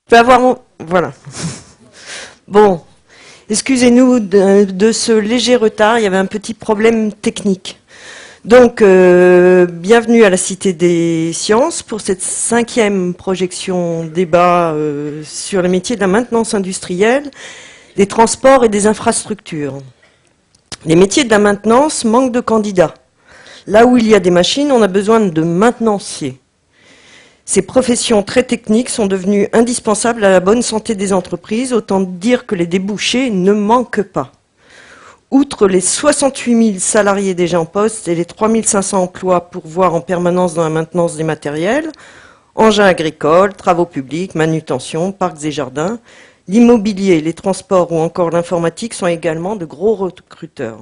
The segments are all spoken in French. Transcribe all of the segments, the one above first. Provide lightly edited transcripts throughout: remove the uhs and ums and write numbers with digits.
Je peux avoir mon... Voilà. Bon, excusez-nous de ce léger retard, il y avait un petit problème technique. Donc, bienvenue à la Cité des Sciences pour cette 5e projection débat sur les métiers de la maintenance industrielle, des transports et des infrastructures. Les métiers de la maintenance manquent de candidats. Là où il y a des machines, on a besoin de maintenanciers. Ces professions très techniques sont devenues indispensables à la bonne santé des entreprises, autant dire que les débouchés ne manquent pas. Outre les 68 000 salariés déjà en poste et les 3 500 emplois pourvoirs en permanence dans la maintenance des matériels, engins agricoles, travaux publics, manutention, parcs et jardins, l'immobilier, les transports ou encore l'informatique sont également de gros recruteurs.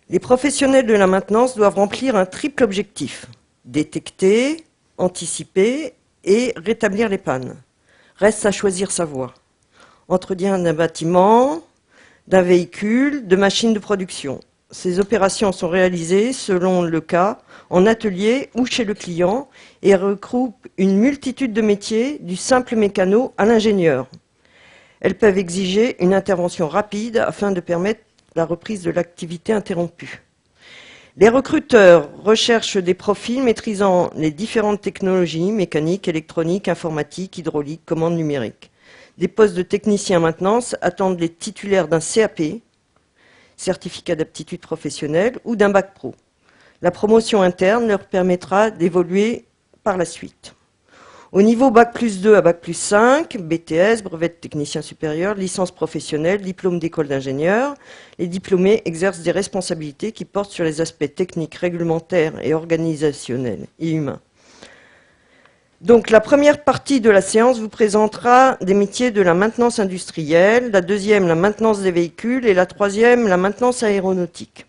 Les professionnels de la maintenance doivent remplir un triple objectif: détecter, anticiper et rétablir les pannes. Reste à choisir sa voie. Entretien d'un bâtiment, d'un véhicule, de machines de production. Ces opérations sont réalisées, selon le cas, en atelier ou chez le client et regroupent une multitude de métiers, du simple mécano à l'ingénieur. Elles peuvent exiger une intervention rapide afin de permettre la reprise de l'activité interrompue. Les recruteurs recherchent des profils maîtrisant les différentes technologies mécaniques, électroniques, informatiques, hydrauliques, commandes numériques. Des postes de technicien maintenance attendent les titulaires d'un CAP, certificat d'aptitude professionnelle, ou d'un bac pro. La promotion interne leur permettra d'évoluer par la suite. Au niveau bac plus 2 à bac plus 5, BTS, brevet de technicien supérieur, licence professionnelle, diplôme d'école d'ingénieur, les diplômés exercent des responsabilités qui portent sur les aspects techniques, réglementaires et organisationnels et humains. Donc la première partie de la séance vous présentera des métiers de la maintenance industrielle, la deuxième la maintenance des véhicules et la troisième la maintenance aéronautique.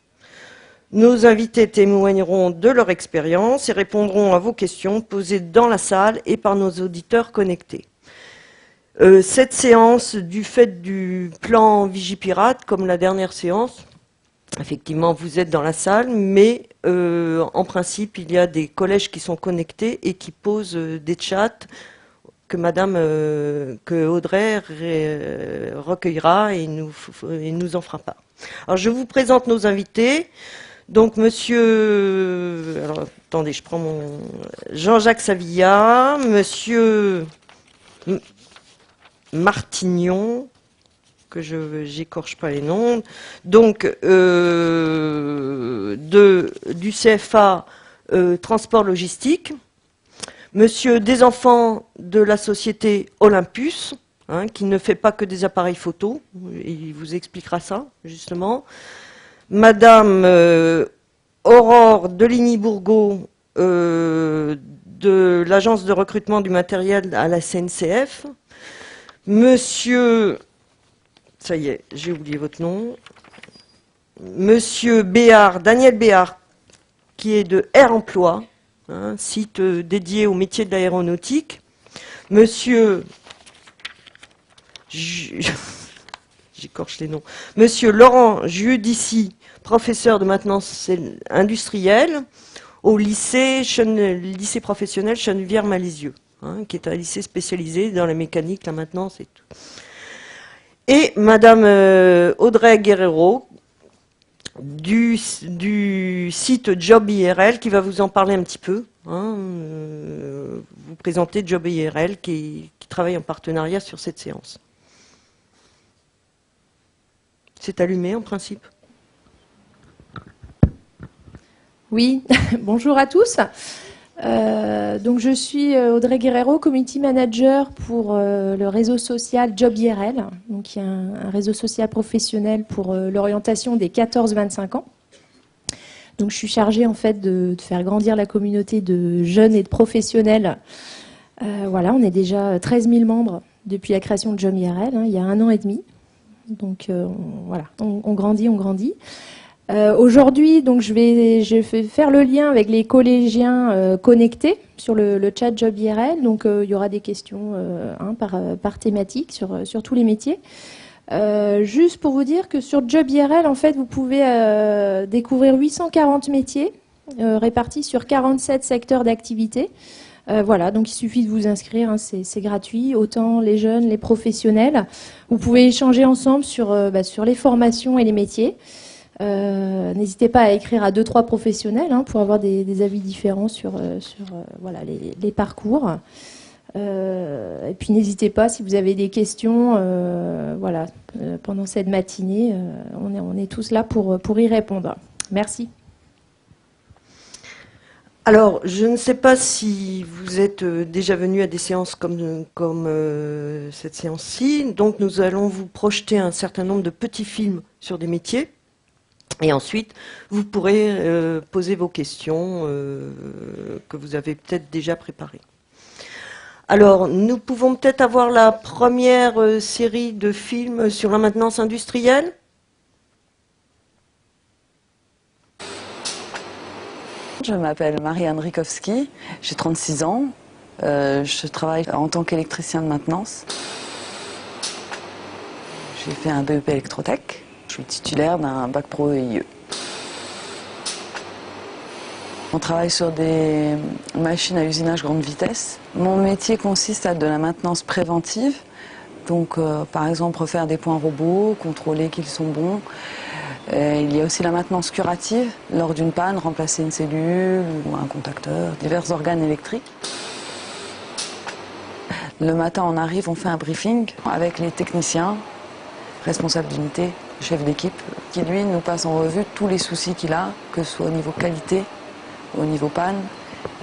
Nos invités témoigneront de leur expérience et répondront à vos questions posées dans la salle et par nos auditeurs connectés. Cette séance, du fait du plan Vigipirate, comme la dernière séance, effectivement vous êtes dans la salle, mais en principe il y a des collèges qui sont connectés et qui posent des chats que que Audrey recueillera et nous en fera part. Alors je vous présente nos invités. Donc, monsieur, alors attendez, je prends mon Jean-Jacques Savilla, monsieur Martignon, que j'écorche pas les noms, donc du CFA Transport Logistique, monsieur Desenfants de la société Olympus, hein, qui ne fait pas que des appareils photo, il vous expliquera ça, justement. Madame Aurore Deligny-Bourgault de l'agence de recrutement du matériel à la SNCF. Monsieur, ça y est, j'ai oublié votre nom. Monsieur Béard, Daniel Béard, qui est de Air Emploi, hein, site dédié au métier de l'aéronautique. Monsieur... J'écorche les noms. Monsieur Laurent Giudici, professeur de maintenance industrielle au lycée professionnel Chenevière-Malizieux, hein, qui est un lycée spécialisé dans la mécanique, la maintenance et tout. Et madame Audrey Guerrero du site Job IRL, qui va vous en parler un petit peu, hein, vous présenter Job IRL qui travaille en partenariat sur cette séance. C'est allumé en principe. Oui, bonjour à tous. Donc je suis Audrey Guerrero, Community Manager pour le réseau social Job IRL, donc qui est un réseau social professionnel pour l'orientation des 14-25 ans. Donc je suis chargée en fait de faire grandir la communauté de jeunes et de professionnels. Voilà, on est déjà 13 000 membres depuis la création de Job IRL, hein, il y a 1 an et demi. Donc voilà, on grandit, on grandit. Aujourd'hui, donc je vais faire le lien avec les collégiens connectés sur le chat Job IRL. Donc il y aura des questions par thématique sur tous les métiers. Juste pour vous dire que sur Job IRL, en fait, vous pouvez découvrir 840 métiers répartis sur 47 secteurs d'activité. Voilà, donc il suffit de vous inscrire, hein, c'est gratuit, autant les jeunes, les professionnels. Vous pouvez échanger ensemble sur les formations et les métiers. N'hésitez pas à écrire à 2-3 professionnels hein, pour avoir des avis différents sur voilà, les parcours. Et puis n'hésitez pas si vous avez des questions voilà, pendant cette matinée. On est tous là pour y répondre. Merci. Alors, je ne sais pas si vous êtes déjà venu à des séances comme cette séance-ci. Donc, nous allons vous projeter un certain nombre de petits films sur des métiers. Et ensuite, vous pourrez poser vos questions que vous avez peut-être déjà préparées. Alors, nous pouvons peut-être avoir la première série de films sur la maintenance industrielle. Je m'appelle Marianne Rikowski, j'ai 36 ans, je travaille en tant qu'électricien de maintenance. J'ai fait un BEP électrotech, je suis titulaire d'un bac pro EIE. On travaille sur des machines à usinage grande vitesse. Mon métier consiste à de la maintenance préventive, donc par exemple refaire des points robots, contrôler qu'ils sont bons. Il y a aussi la maintenance curative, lors d'une panne, remplacer une cellule ou un contacteur, divers organes électriques. Le matin, on arrive, on fait un briefing avec les techniciens, responsables d'unité, chef d'équipe, qui lui nous passe en revue tous les soucis qu'il a, que ce soit au niveau qualité, au niveau panne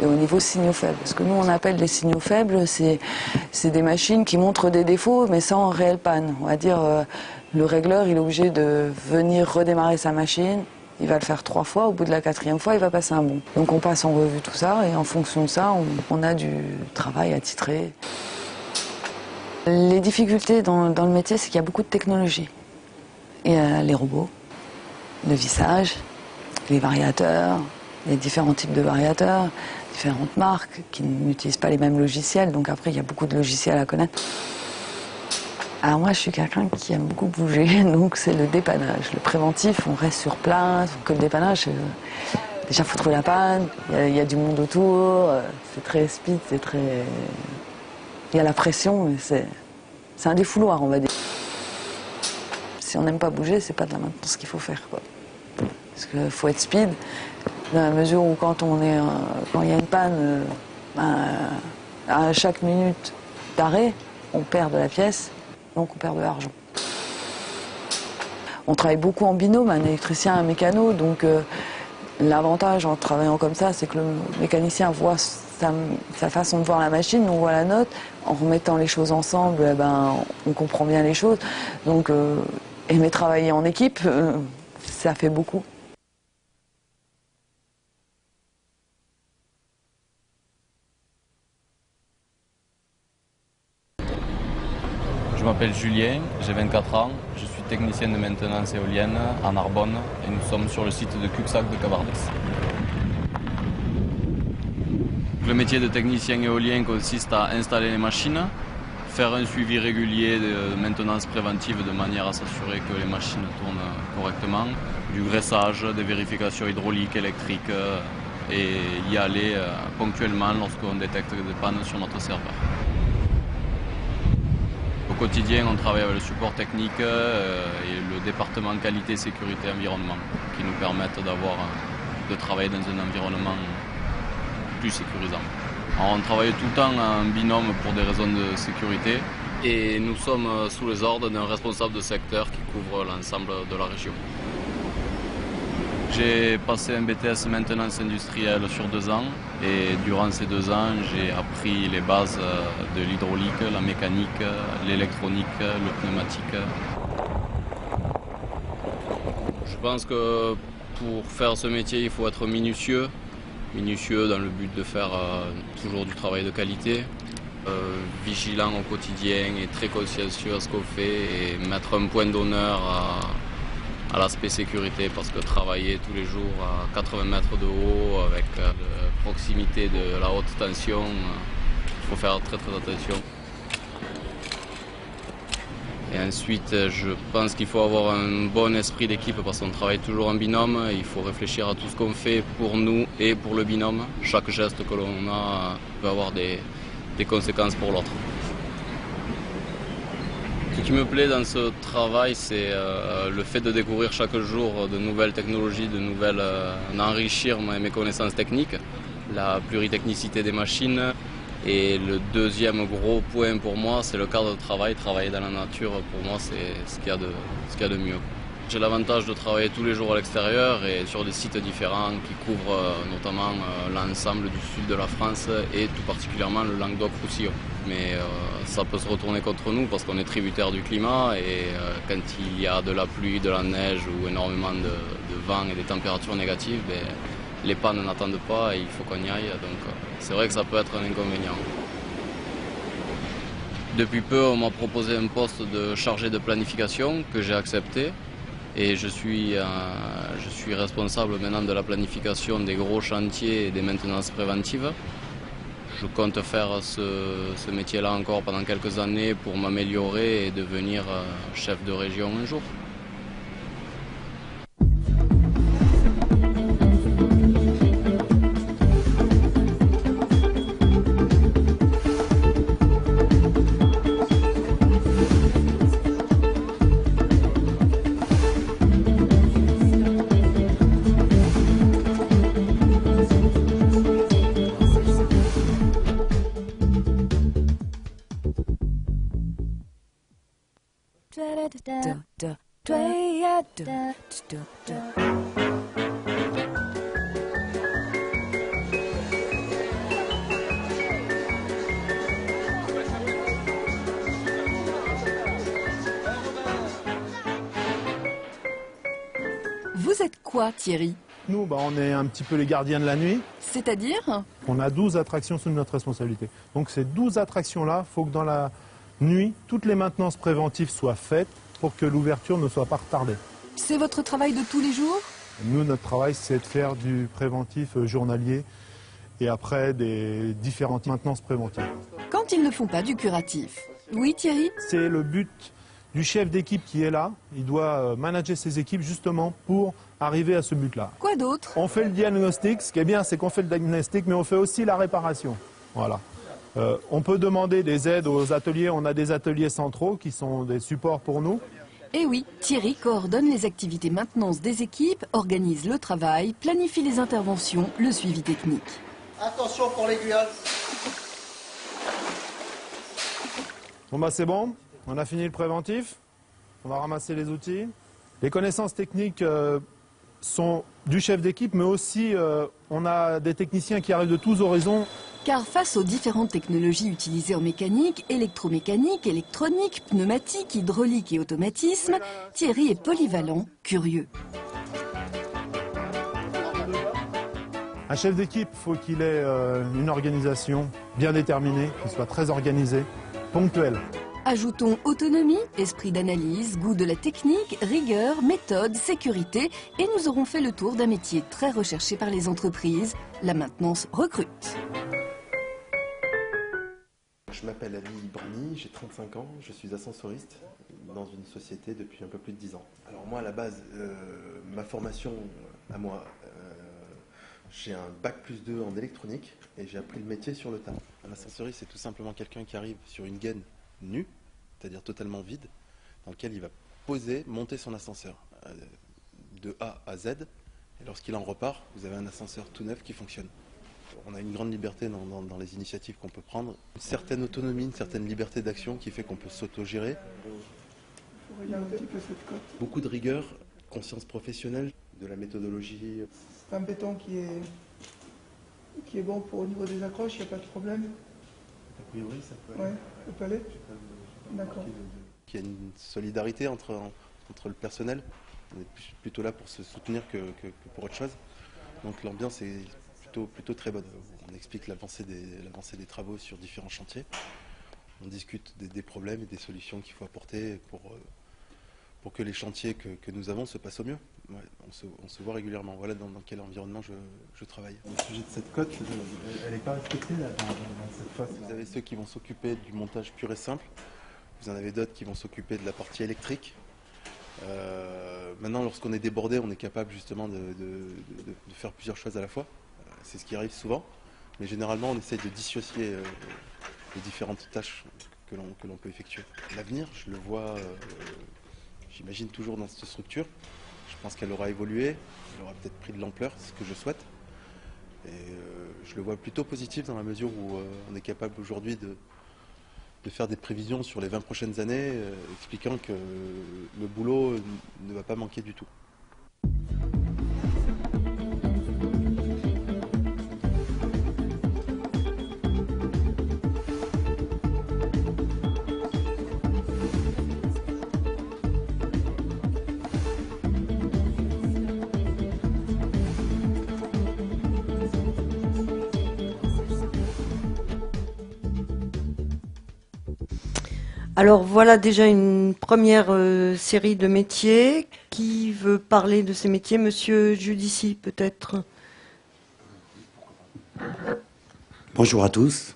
et au niveau signaux faibles. Ce que nous on appelle les signaux faibles, c'est des machines qui montrent des défauts mais sans réelle panne. On va dire le régleur il est obligé de venir redémarrer sa machine, il va le faire 3 fois, au bout de la 4e fois il va passer un bon. Donc on passe en revue tout ça et en fonction de ça on a du travail à titrer. Les difficultés dans le métier, c'est qu'il y a beaucoup de technologie. Il y a les robots, le vissage, les variateurs, il y a différents types de variateurs, différentes marques qui n'utilisent pas les mêmes logiciels, donc après il y a beaucoup de logiciels à connaître. Alors moi je suis quelqu'un qui aime beaucoup bouger, donc c'est le dépannage. Le préventif, on reste sur place, que le dépannage, déjà il faut trouver la panne, il y a du monde autour, c'est très speed, c'est très... Il y a la pression, mais c'est un défouloir on va dire. Si on n'aime pas bouger, c'est pas de la maintenance qu'il faut faire, quoi. Parce qu'il faut être speed, dans la mesure où quand il y a une panne, à chaque minute d'arrêt, on perd de la pièce, donc on perd de l'argent. On travaille beaucoup en binôme, un électricien, un mécano, donc l'avantage en travaillant comme ça, c'est que le mécanicien voit sa façon de voir la machine, on voit la note. En remettant les choses ensemble, on comprend bien les choses. Donc aimer travailler en équipe, ça fait beaucoup. Je m'appelle Julien, j'ai 24 ans, je suis technicien de maintenance éolienne à Narbonne et nous sommes sur le site de Cuxac de Cabardès. Le métier de technicien éolien consiste à installer les machines, faire un suivi régulier de maintenance préventive de manière à s'assurer que les machines tournent correctement, du graissage, des vérifications hydrauliques, électriques et y aller ponctuellement lorsqu'on détecte des pannes sur notre serveur. Au quotidien, on travaille avec le support technique et le département qualité, sécurité, environnement qui nous permettent de travailler dans un environnement plus sécurisant. Alors, on travaille tout le temps en binôme pour des raisons de sécurité et nous sommes sous les ordres d'un responsable de secteur qui couvre l'ensemble de la région. J'ai passé un BTS maintenance industrielle sur 2 ans et durant ces 2 ans, j'ai appris les bases de l'hydraulique, la mécanique, l'électronique, le pneumatique. Je pense que pour faire ce métier, il faut être minutieux dans le but de faire toujours du travail de qualité, vigilant au quotidien et très consciencieux à ce qu'on fait et mettre un point d'honneur à l'aspect sécurité parce que travailler tous les jours à 80 mètres de haut avec la proximité de la haute tension, il faut faire très très attention. Et ensuite, je pense qu'il faut avoir un bon esprit d'équipe parce qu'on travaille toujours en binôme. Il faut réfléchir à tout ce qu'on fait pour nous et pour le binôme. Chaque geste que l'on a peut avoir des conséquences pour l'autre. Ce qui me plaît dans ce travail, c'est le fait de découvrir chaque jour de nouvelles technologies, d'enrichir mes connaissances techniques, la pluritechnicité des machines. Et le deuxième gros point pour moi, c'est le cadre de travail. Travailler dans la nature, pour moi, c'est ce qu'il y a de mieux. J'ai l'avantage de travailler tous les jours à l'extérieur et sur des sites différents qui couvrent notamment l'ensemble du sud de la France et tout particulièrement le Languedoc-Roussillon. Mais ça peut se retourner contre nous parce qu'on est tributaire du climat et quand il y a de la pluie, de la neige ou énormément de vent et des températures négatives, les pannes n'attendent pas et il faut qu'on y aille. Donc c'est vrai que ça peut être un inconvénient. Depuis peu, on m'a proposé un poste de chargé de planification que j'ai accepté. Et je suis responsable maintenant de la planification des gros chantiers et des maintenances préventives. Je compte faire ce métier-là encore pendant quelques années pour m'améliorer et devenir chef de région un jour. Vous êtes quoi, Thierry? Nous, on est un petit peu les gardiens de la nuit. C'est-à-dire? On a 12 attractions sous notre responsabilité. Donc ces 12 attractions-là, il faut que dans la nuit, toutes les maintenances préventives soient faites pour que l'ouverture ne soit pas retardée. C'est votre travail de tous les jours? Nous, notre travail, c'est de faire du préventif journalier et après des différentes maintenances préventives. Quand ils ne font pas du curatif. Oui, Thierry? C'est le but du chef d'équipe qui est là. Il doit manager ses équipes justement pour arriver à ce but-là. Quoi d'autre? On fait le diagnostic. Ce qui est bien, c'est qu'on fait le diagnostic, mais on fait aussi la réparation. Voilà. On peut demander des aides aux ateliers. On a des ateliers centraux qui sont des supports pour nous. Eh oui, Thierry coordonne les activités maintenance des équipes, organise le travail, planifie les interventions, le suivi technique. Attention pour l'aiguillage. Bon c'est bon, on a fini le préventif. On va ramasser les outils. Les connaissances techniques sont du chef d'équipe, mais aussi on a des techniciens qui arrivent de tous horizons. Car face aux différentes technologies utilisées en mécanique, électromécanique, électronique, pneumatique, hydraulique et automatisme, Thierry est polyvalent, curieux. Un chef d'équipe, il faut qu'il ait une organisation bien déterminée, qu'il soit très organisé, ponctuel. Ajoutons autonomie, esprit d'analyse, goût de la technique, rigueur, méthode, sécurité et nous aurons fait le tour d'un métier très recherché par les entreprises. La maintenance recrute. Je m'appelle Ali Brani, j'ai 35 ans, je suis ascensoriste dans une société depuis un peu plus de 10 ans. Alors moi à la base, ma formation à moi, j'ai un bac+2 en électronique et j'ai appris le métier sur le tas. Un ascensoriste, c'est tout simplement quelqu'un qui arrive sur une gaine nue, c'est-à-dire totalement vide, dans lequel il va poser, monter son ascenseur de A à Z. Et lorsqu'il en repart, vous avez un ascenseur tout neuf qui fonctionne. On a une grande liberté dans les initiatives qu'on peut prendre, une certaine autonomie, une certaine liberté d'action qui fait qu'on peut s'auto-gérer. Beaucoup de rigueur, conscience professionnelle, de la méthodologie. C'est un béton qui est bon pour au niveau des accroches, il n'y a pas de problème. A priori, ça peut aller. Ouais, ça peut aller. D'accord. Il y a une solidarité entre le personnel. On est plutôt là pour se soutenir que pour autre chose. Donc l'ambiance est plutôt très bonne. On explique l'avancée des travaux sur différents chantiers. On discute des problèmes et des solutions qu'il faut apporter pour que les chantiers que nous avons se passent au mieux. Ouais, on se voit régulièrement. Voilà dans quel environnement je travaille. Au sujet de cette cote, elle n'est pas respectée là, dans cette phase. Vous avez ceux qui vont s'occuper du montage pur et simple. Vous en avez d'autres qui vont s'occuper de la partie électrique. Maintenant, lorsqu'on est débordé, on est capable justement de faire plusieurs choses à la fois. C'est ce qui arrive souvent. Mais généralement, on essaie de dissocier les différentes tâches que l'on peut effectuer. L'avenir, je le vois, j'imagine toujours dans cette structure. Je pense qu'elle aura évolué, elle aura peut-être pris de l'ampleur, c'est ce que je souhaite. Et je le vois plutôt positif dans la mesure où on est capable aujourd'hui de faire des prévisions sur les 20 prochaines années, expliquant que le boulot ne va pas manquer du tout. Alors voilà déjà une première série de métiers. Qui veut parler de ces métiers? Monsieur Judici, peut-être. Bonjour à tous.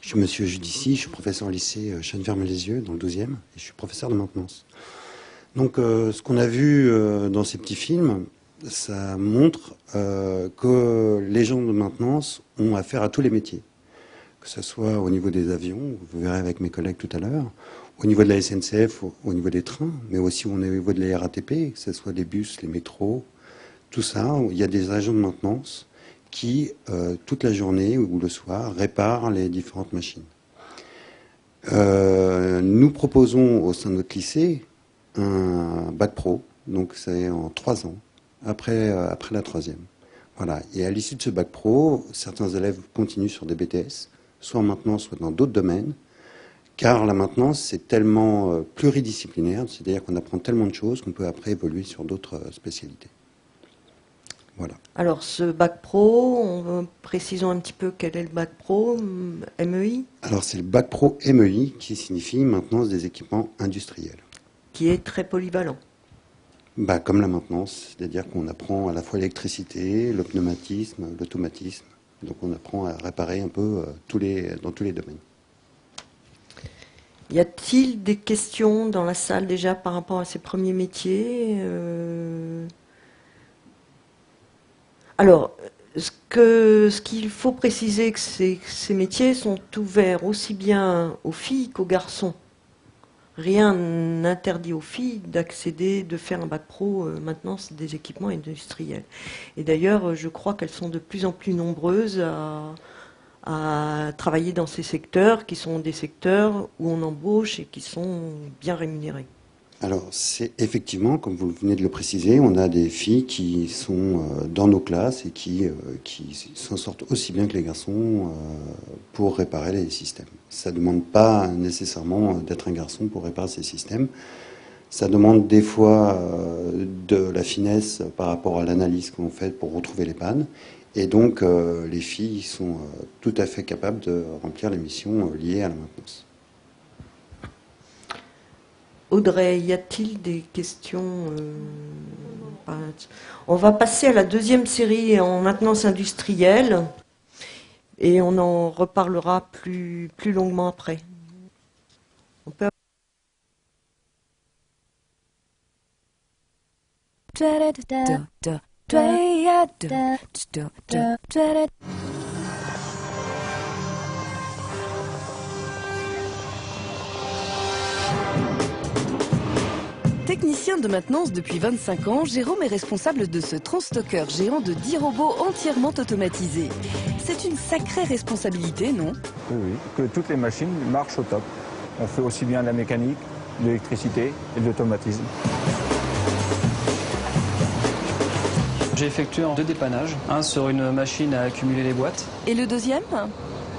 Je suis Monsieur Judici, je suis professeur au lycée Chennevières-Malezieux, dans le 12e, et je suis professeur de maintenance. Donc ce qu'on a vu dans ces petits films, ça montre que les gens de maintenance ont affaire à tous les métiers. Que ce soit au niveau des avions, vous verrez avec mes collègues tout à l'heure, au niveau de la SNCF, au niveau des trains, mais aussi au niveau de la RATP, que ce soit les bus, les métros, tout ça, il y a des agents de maintenance qui, toute la journée ou le soir, réparent les différentes machines. Nous proposons au sein de notre lycée un bac pro, donc c'est en 3 ans, après la 3e. Voilà. Et à l'issue de ce bac pro, certains élèves continuent sur des BTS, soit en maintenance, soit dans d'autres domaines, car la maintenance, c'est tellement pluridisciplinaire, c'est-à-dire qu'on apprend tellement de choses qu'on peut après évoluer sur d'autres spécialités. Voilà. Alors ce bac pro, précisons un petit peu quel est le bac pro, MEI? Alors c'est le bac pro MEI, qui signifie maintenance des équipements industriels. Qui est très polyvalent. Bah, comme la maintenance, c'est-à-dire qu'on apprend à la fois l'électricité, le pneumatisme, l'automatisme. Donc on apprend à réparer un peu dans tous les domaines. Y a-t-il des questions dans la salle déjà par rapport à ces premiers métiers? Alors, ce qu'il faut préciser, c'est que ces métiers sont ouverts aussi bien aux filles qu'aux garçons. Rien n'interdit aux filles d'accéder, de faire un bac pro maintenance des équipements industriels. Et d'ailleurs, je crois qu'elles sont de plus en plus nombreuses à travailler dans ces secteurs, qui sont des secteurs où on embauche et qui sont bien rémunérés. Alors, c'est effectivement, comme vous venez de le préciser, on a des filles qui sont dans nos classes et qui s'en sortent aussi bien que les garçons pour réparer les systèmes. Ça ne demande pas nécessairement d'être un garçon pour réparer ces systèmes. Ça demande des fois de la finesse par rapport à l'analyse qu'on fait pour retrouver les pannes. Et donc, les filles sont tout à fait capables de remplir les missions liées à la maintenance. Audrey, y a-t-il des questions? On va passer à la deuxième série en maintenance industrielle et on en reparlera plus longuement après. On peut... Technicien de maintenance depuis 25 ans, Jérôme est responsable de ce transstockeur géant de 10 robots entièrement automatisés. C'est une sacrée responsabilité, non? Oui, que toutes les machines marchent au top. On fait aussi bien de la mécanique, de l'électricité et de l'automatisme. J'ai effectué 2 dépannages, un sur une machine à accumuler les boîtes. Et le deuxième?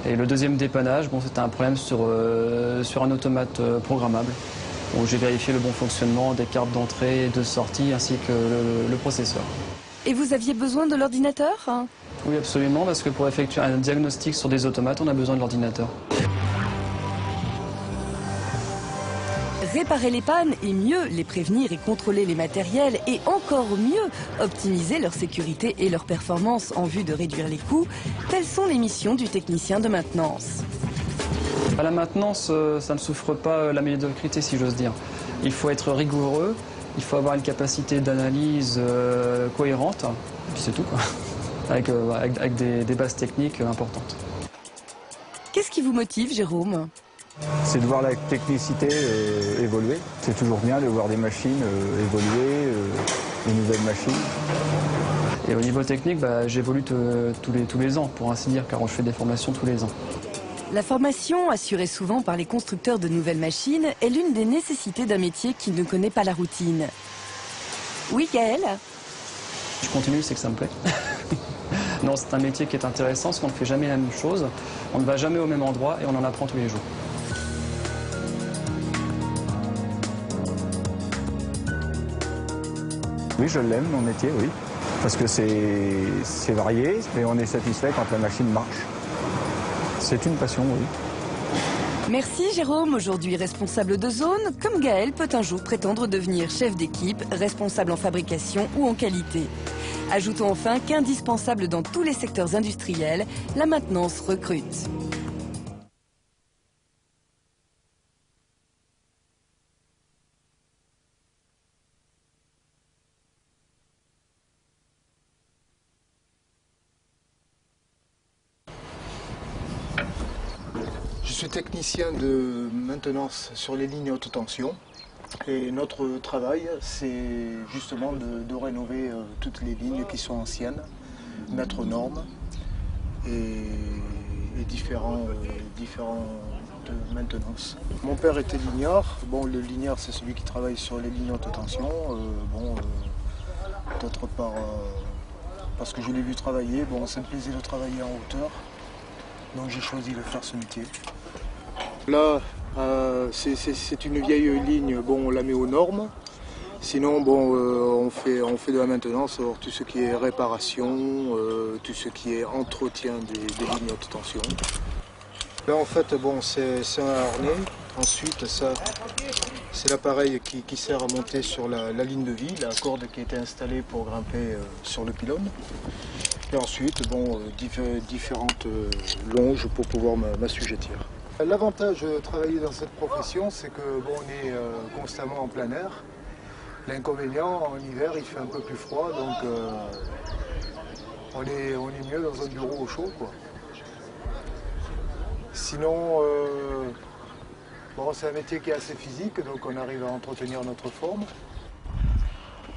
Et le deuxième dépannage, c'était un problème sur un automate programmable. Où j'ai vérifié le bon fonctionnement des cartes d'entrée et de sortie ainsi que le processeur. Et vous aviez besoin de l'ordinateur? Oui, absolument, parce que pour effectuer un diagnostic sur des automates, on a besoin de l'ordinateur. Réparer les pannes et mieux les prévenir et contrôler les matériels et encore mieux optimiser leur sécurité et leur performance en vue de réduire les coûts, telles sont les missions du technicien de maintenance. À la maintenance, ça ne souffre pas la médiocrité, si j'ose dire. Il faut être rigoureux, il faut avoir une capacité d'analyse cohérente, et puis c'est tout, quoi. Avec des bases techniques importantes. Qu'est-ce qui vous motive, Jérôme? C'est de voir la technicité évoluer. C'est toujours bien de voir des machines évoluer, des nouvelles machines. Et au niveau technique, j'évolue tous les ans, pour ainsi dire, car je fais des formations tous les ans. La formation, assurée souvent par les constructeurs de nouvelles machines, est l'une des nécessités d'un métier qui ne connaît pas la routine. Oui, Gaël? Je continue, c'est que ça me plaît. Non, c'est un métier qui est intéressant, parce qu'on ne fait jamais la même chose, on ne va jamais au même endroit et on en apprend tous les jours. Oui, je l'aime, mon métier, oui. Parce que c'est varié et on est satisfait quand la machine marche. C'est une passion, oui. Merci Jérôme, aujourd'hui responsable de zone, comme Gaël peut un jour prétendre devenir chef d'équipe, responsable en fabrication ou en qualité. Ajoutons enfin qu'indispensable dans tous les secteurs industriels, la maintenance recrute. Je suis technicien de maintenance sur les lignes haute tension et notre travail c'est justement de rénover toutes les lignes qui sont anciennes, mettre aux normes et différentes maintenances. Mon père était lignard. Bon, le lignard c'est celui qui travaille sur les lignes haute tension. D'autre part parce que je l'ai vu travailler, bon, ça me plaisait de travailler en hauteur. Donc j'ai choisi de faire ce métier. Là, c'est une vieille ligne, bon, on la met aux normes. Sinon, bon, on fait de la maintenance, alors, tout ce qui est réparation, tout ce qui est entretien des lignes haute tension. Là, en fait, bon, c'est un harnais. Ensuite, ça, c'est l'appareil qui sert à monter sur la ligne de vie, la corde qui a été installée pour grimper sur le pylône. Et ensuite, bon, différentes longes pour pouvoir m'assujettir. L'avantage de travailler dans cette profession, c'est que bon, on est constamment en plein air. L'inconvénient, en hiver, il fait un peu plus froid, donc on est mieux dans un bureau au chaud, quoi. Sinon, bon, c'est un métier qui est assez physique, donc on arrive à entretenir notre forme.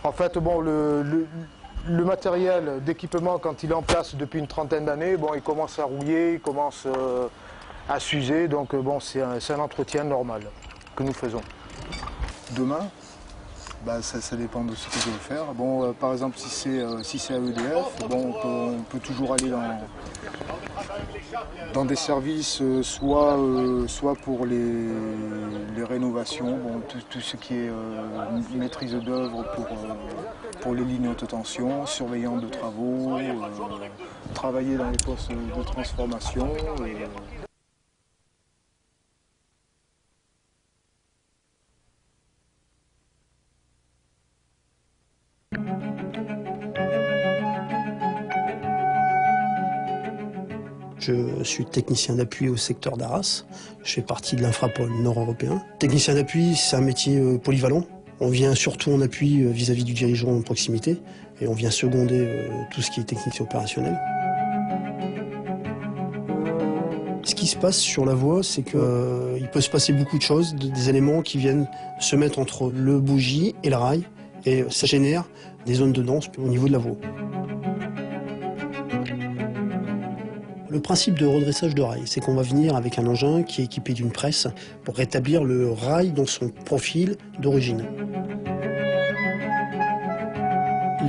En fait, bon, le matériel d'équipement, quand il est en place depuis une trentaine d'années, bon, il commence à rouiller, il commence à s'user, donc bon, c'est un entretien normal que nous faisons. Demain, bah, ça dépend de ce que je veux faire. Bon, par exemple, si c'est à EDF, bon, on peut toujours aller dans des services, soit pour les rénovations, bon, tout ce qui est maîtrise d'œuvre pour les lignes haute tension, surveillant de travaux, travailler dans les postes de transformation. Je suis technicien d'appui au secteur d'Arras. Je fais partie de l'infrapôle nord-européen. Technicien d'appui, c'est un métier polyvalent. On vient surtout en appui vis-à-vis du dirigeant en proximité et on vient seconder tout ce qui est technique opérationnelle. Ce qui se passe sur la voie, c'est qu'il peut se passer beaucoup de choses, des éléments qui viennent se mettre entre le bougie et le rail et ça génère des zones de danse au niveau de la voie. Le principe de redressage de rail, c'est qu'on va venir avec un engin qui est équipé d'une presse pour rétablir le rail dans son profil d'origine.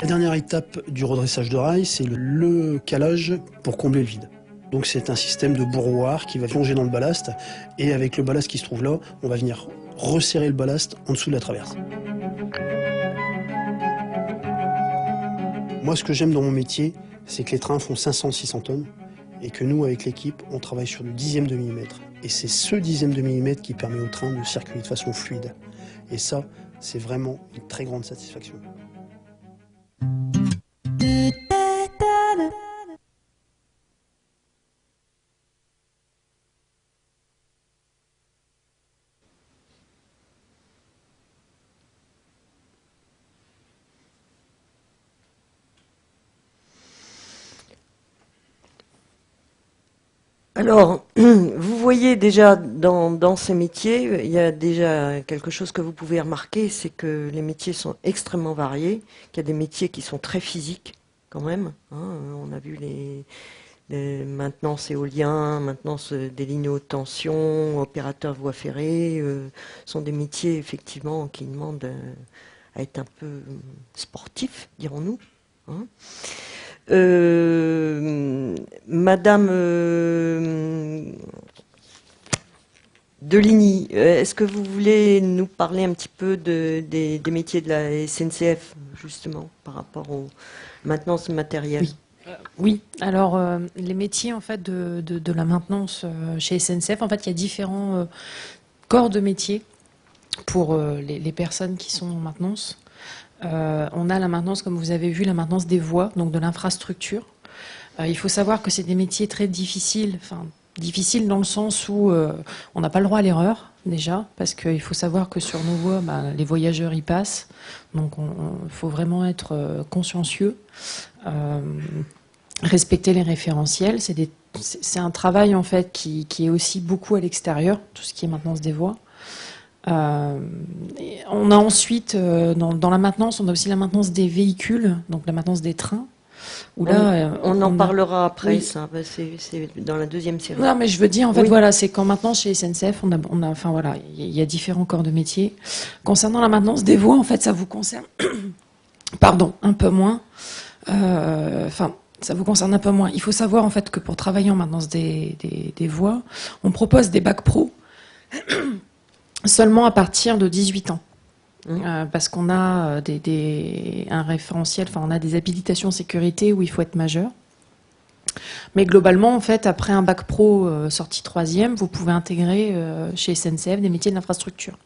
La dernière étape du redressage de rail, c'est le calage pour combler le vide. Donc c'est un système de bourroir qui va plonger dans le ballast et avec le ballast qui se trouve là, on va venir resserrer le ballast en dessous de la traverse. Moi, ce que j'aime dans mon métier, c'est que les trains font 500-600 tonnes. Et que nous, avec l'équipe, on travaille sur du dixième de millimètre. Et c'est ce dixième de millimètre qui permet au train de circuler de façon fluide. Et ça, c'est vraiment une très grande satisfaction. Alors, vous voyez déjà dans ces métiers, il y a déjà quelque chose que vous pouvez remarquer, c'est que les métiers sont extrêmement variés, qu'il y a des métiers qui sont très physiques quand même. Hein. On a vu les maintenance éolien, maintenance des lignes haute tension, opérateur voie ferrée, sont des métiers effectivement qui demandent à être un peu sportifs, dirons-nous. Hein. Madame Deligny, est-ce que vous voulez nous parler un petit peu des métiers de la SNCF, justement, par rapport aux maintenance matérielle? Oui. Oui, alors les métiers en fait de la maintenance chez SNCF, en fait, il y a différents corps de métiers pour les personnes qui sont en maintenance. On a la maintenance, comme vous avez vu, la maintenance des voies, donc de l'infrastructure. Il faut savoir que c'est des métiers très difficiles, enfin difficiles dans le sens où on n'a pas le droit à l'erreur déjà, parce qu'il faut savoir que sur nos voies, les voyageurs y passent, donc il faut vraiment être consciencieux. Respecter les référentiels, c'est un travail en fait qui est aussi beaucoup à l'extérieur, tout ce qui est maintenance des voies. On a ensuite, dans la maintenance, on a aussi la maintenance des véhicules, donc la maintenance des trains. Où là, on en parlera après, oui. ça. C'est dans la deuxième série. Non, mais je veux dire, en fait, oui. voilà, c'est qu'en maintenance chez SNCF, enfin voilà, il y a différents corps de métier. Concernant la maintenance des voies, en fait, ça vous concerne, pardon, un peu moins. Ça vous concerne un peu moins. Il faut savoir en fait que pour travailler en maintenance des voies, on propose des bacs pro seulement à partir de 18 ans. Parce qu'on a un référentiel, enfin on a des habilitations sécurité où il faut être majeur. Mais globalement, en fait, après un bac pro sortie 3e, vous pouvez intégrer chez SNCF des métiers de l'infrastructure.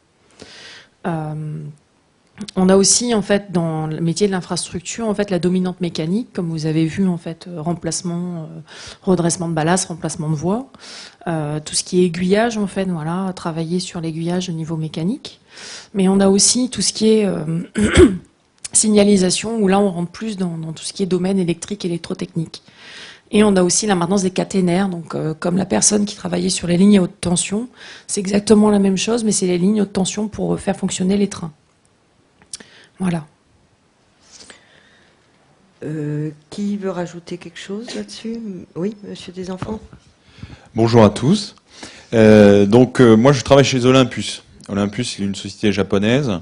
On a aussi, en fait, dans le métier de l'infrastructure, en fait, la dominante mécanique, comme vous avez vu, en fait, remplacement, redressement de ballast, remplacement de voies, tout ce qui est aiguillage, en fait, voilà, travailler sur l'aiguillage au niveau mécanique. Mais on a aussi tout ce qui est signalisation, où là, on rentre plus dans tout ce qui est domaine électrique, électrotechnique. Et on a aussi la maintenance des caténaires, donc comme la personne qui travaillait sur les lignes à haute tension, c'est exactement la même chose, mais c'est les lignes haute tension pour faire fonctionner les trains. Voilà. Qui veut rajouter quelque chose là-dessus? Oui, monsieur Desenfants. Bonjour à tous. Moi, je travaille chez Olympus. Olympus, c'est une société japonaise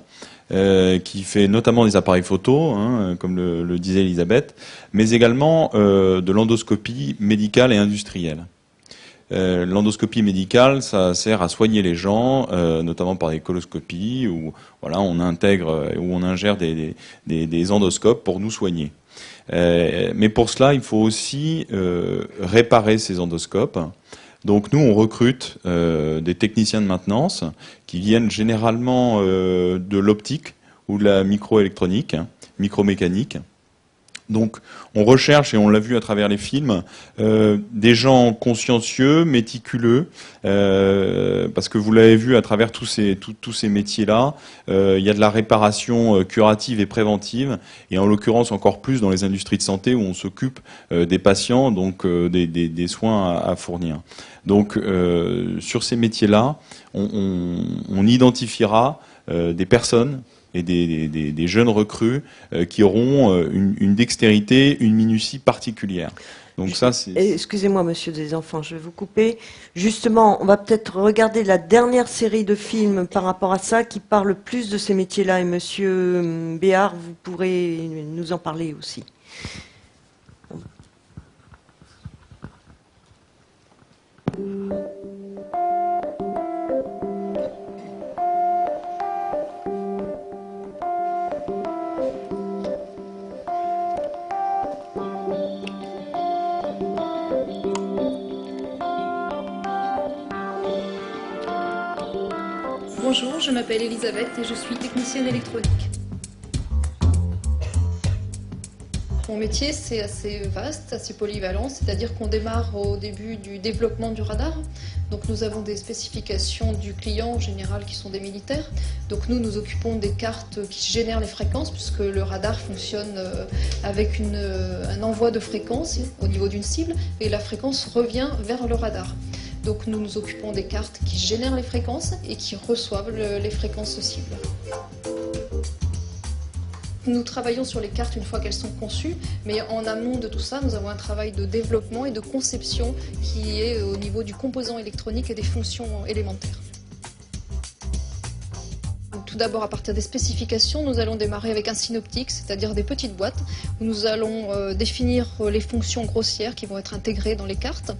qui fait notamment des appareils photo, hein, comme le disait Elisabeth, mais également de l'endoscopie médicale et industrielle. L'endoscopie médicale, ça sert à soigner les gens, notamment par des coloscopies, où voilà, on intègre, où on ingère des endoscopes pour nous soigner. Mais pour cela, il faut aussi réparer ces endoscopes. Donc nous, on recrute des techniciens de maintenance qui viennent généralement de l'optique ou de la microélectronique, micromécanique. Donc on recherche, et on l'a vu à travers les films, des gens consciencieux, méticuleux, parce que vous l'avez vu à travers tous ces métiers-là, il y a de la réparation curative et préventive, et en l'occurrence encore plus dans les industries de santé où on s'occupe des patients, donc des soins à fournir. Donc sur ces métiers-là, on identifiera des personnes et des jeunes recrues qui auront une dextérité, une minutie particulière. Donc ça, c'est... Excusez-moi, monsieur Desenfants, je vais vous couper. Justement, on va peut-être regarder la dernière série de films par rapport à ça qui parle plus de ces métiers-là. Et monsieur Béard, vous pourrez nous en parler aussi. Bonjour, je m'appelle Elisabeth et je suis technicienne électronique. Mon métier, c'est assez vaste, assez polyvalent, c'est-à-dire qu'on démarre au début du développement du radar. Donc nous avons des spécifications du client en général qui sont des militaires. Donc nous occupons des cartes qui génèrent les fréquences, puisque le radar fonctionne avec un envoi de fréquence au niveau d'une cible, et la fréquence revient vers le radar. Donc nous nous occupons des cartes qui génèrent les fréquences et qui reçoivent les fréquences cibles. Nous travaillons sur les cartes une fois qu'elles sont conçues, mais en amont de tout ça, nous avons un travail de développement et de conception qui est au niveau du composant électronique et des fonctions élémentaires. Tout d'abord, à partir des spécifications, nous allons démarrer avec un synoptique, c'est-à-dire des petites boîtes, où nous allons définir les fonctions grossières qui vont être intégrées dans les cartes.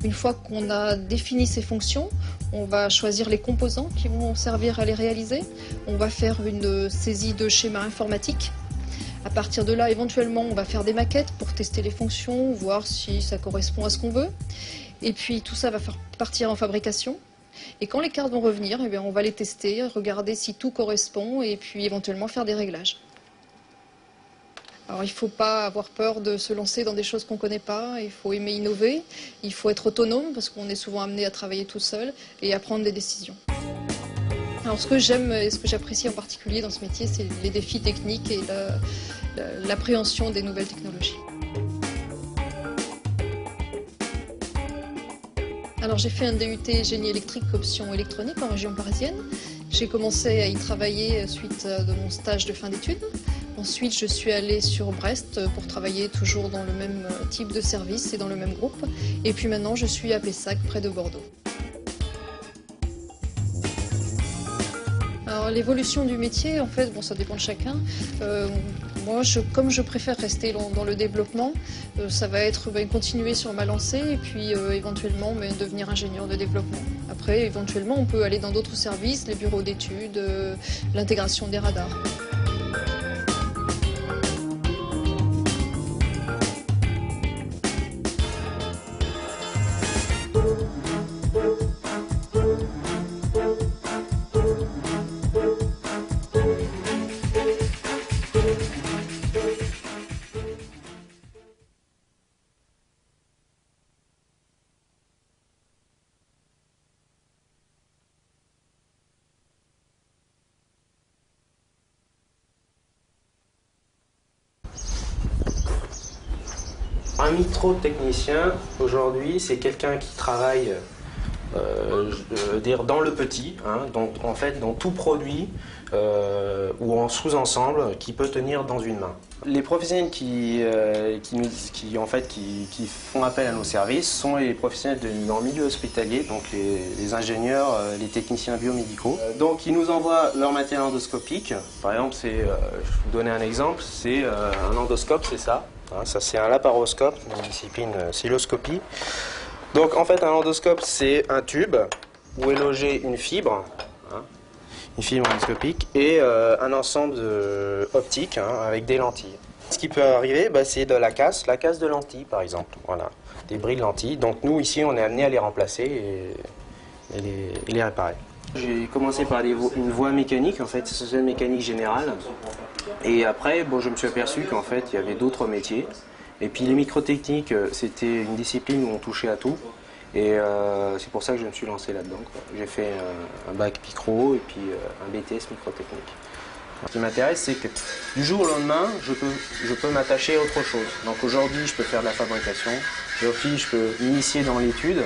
Une fois qu'on a défini ces fonctions, on va choisir les composants qui vont servir à les réaliser. On va faire une saisie de schéma informatique. À partir de là, éventuellement, on va faire des maquettes pour tester les fonctions, voir si ça correspond à ce qu'on veut. Et puis tout ça va faire partir en fabrication. Et quand les cartes vont revenir, eh bien, on va les tester, regarder si tout correspond et puis éventuellement faire des réglages. Alors il ne faut pas avoir peur de se lancer dans des choses qu'on ne connaît pas, il faut aimer innover, il faut être autonome parce qu'on est souvent amené à travailler tout seul et à prendre des décisions. Alors ce que j'aime et ce que j'apprécie en particulier dans ce métier, c'est les défis techniques et l'appréhension des nouvelles technologies. Alors j'ai fait un DUT génie électrique option électronique en région parisienne. J'ai commencé à y travailler suite de mon stage de fin d'études. Ensuite, je suis allée sur Brest pour travailler toujours dans le même type de service et dans le même groupe. Et puis maintenant, je suis à Pessac, près de Bordeaux. Alors l'évolution du métier, en fait, bon, ça dépend de chacun. Moi, comme je préfère rester dans le développement, ça va être continuer sur ma lancée et puis éventuellement devenir ingénieur de développement. Après, éventuellement, on peut aller dans d'autres services, les bureaux d'études, l'intégration des radars. Un micro-technicien, aujourd'hui, c'est quelqu'un qui travaille dans le petit, hein, en fait, dans tout produit ou en sous-ensemble qui peut tenir dans une main. Les professionnels qui font appel à nos services sont les professionnels dans le milieu hospitalier, donc les ingénieurs, les techniciens biomédicaux. Donc ils nous envoient leur matériel endoscopique. Par exemple, je vais vous donner un exemple, c'est un endoscope, c'est ça. Hein, ça c'est un laparoscope, une discipline cystoscopie. Donc en fait un endoscope c'est un tube où est logée une fibre, hein, une fibre endoscopique et un ensemble optique hein, avec des lentilles. Ce qui peut arriver c'est de la casse de lentilles par exemple, voilà, des bris de lentilles. Donc nous ici on est amené à les remplacer et les réparer. J'ai commencé par une voie mécanique, en fait, c'est une mécanique générale. Et après, je me suis aperçu qu'en fait, il y avait d'autres métiers. Et puis les microtechniques, c'était une discipline où on touchait à tout. Et c'est pour ça que je me suis lancé là-dedans. J'ai fait un bac micro et puis un BTS microtechnique. Ce qui m'intéresse, c'est que du jour au lendemain, je peux m'attacher à autre chose. Donc aujourd'hui, je peux faire de la fabrication. Et aussi, je peux m'initier dans l'étude.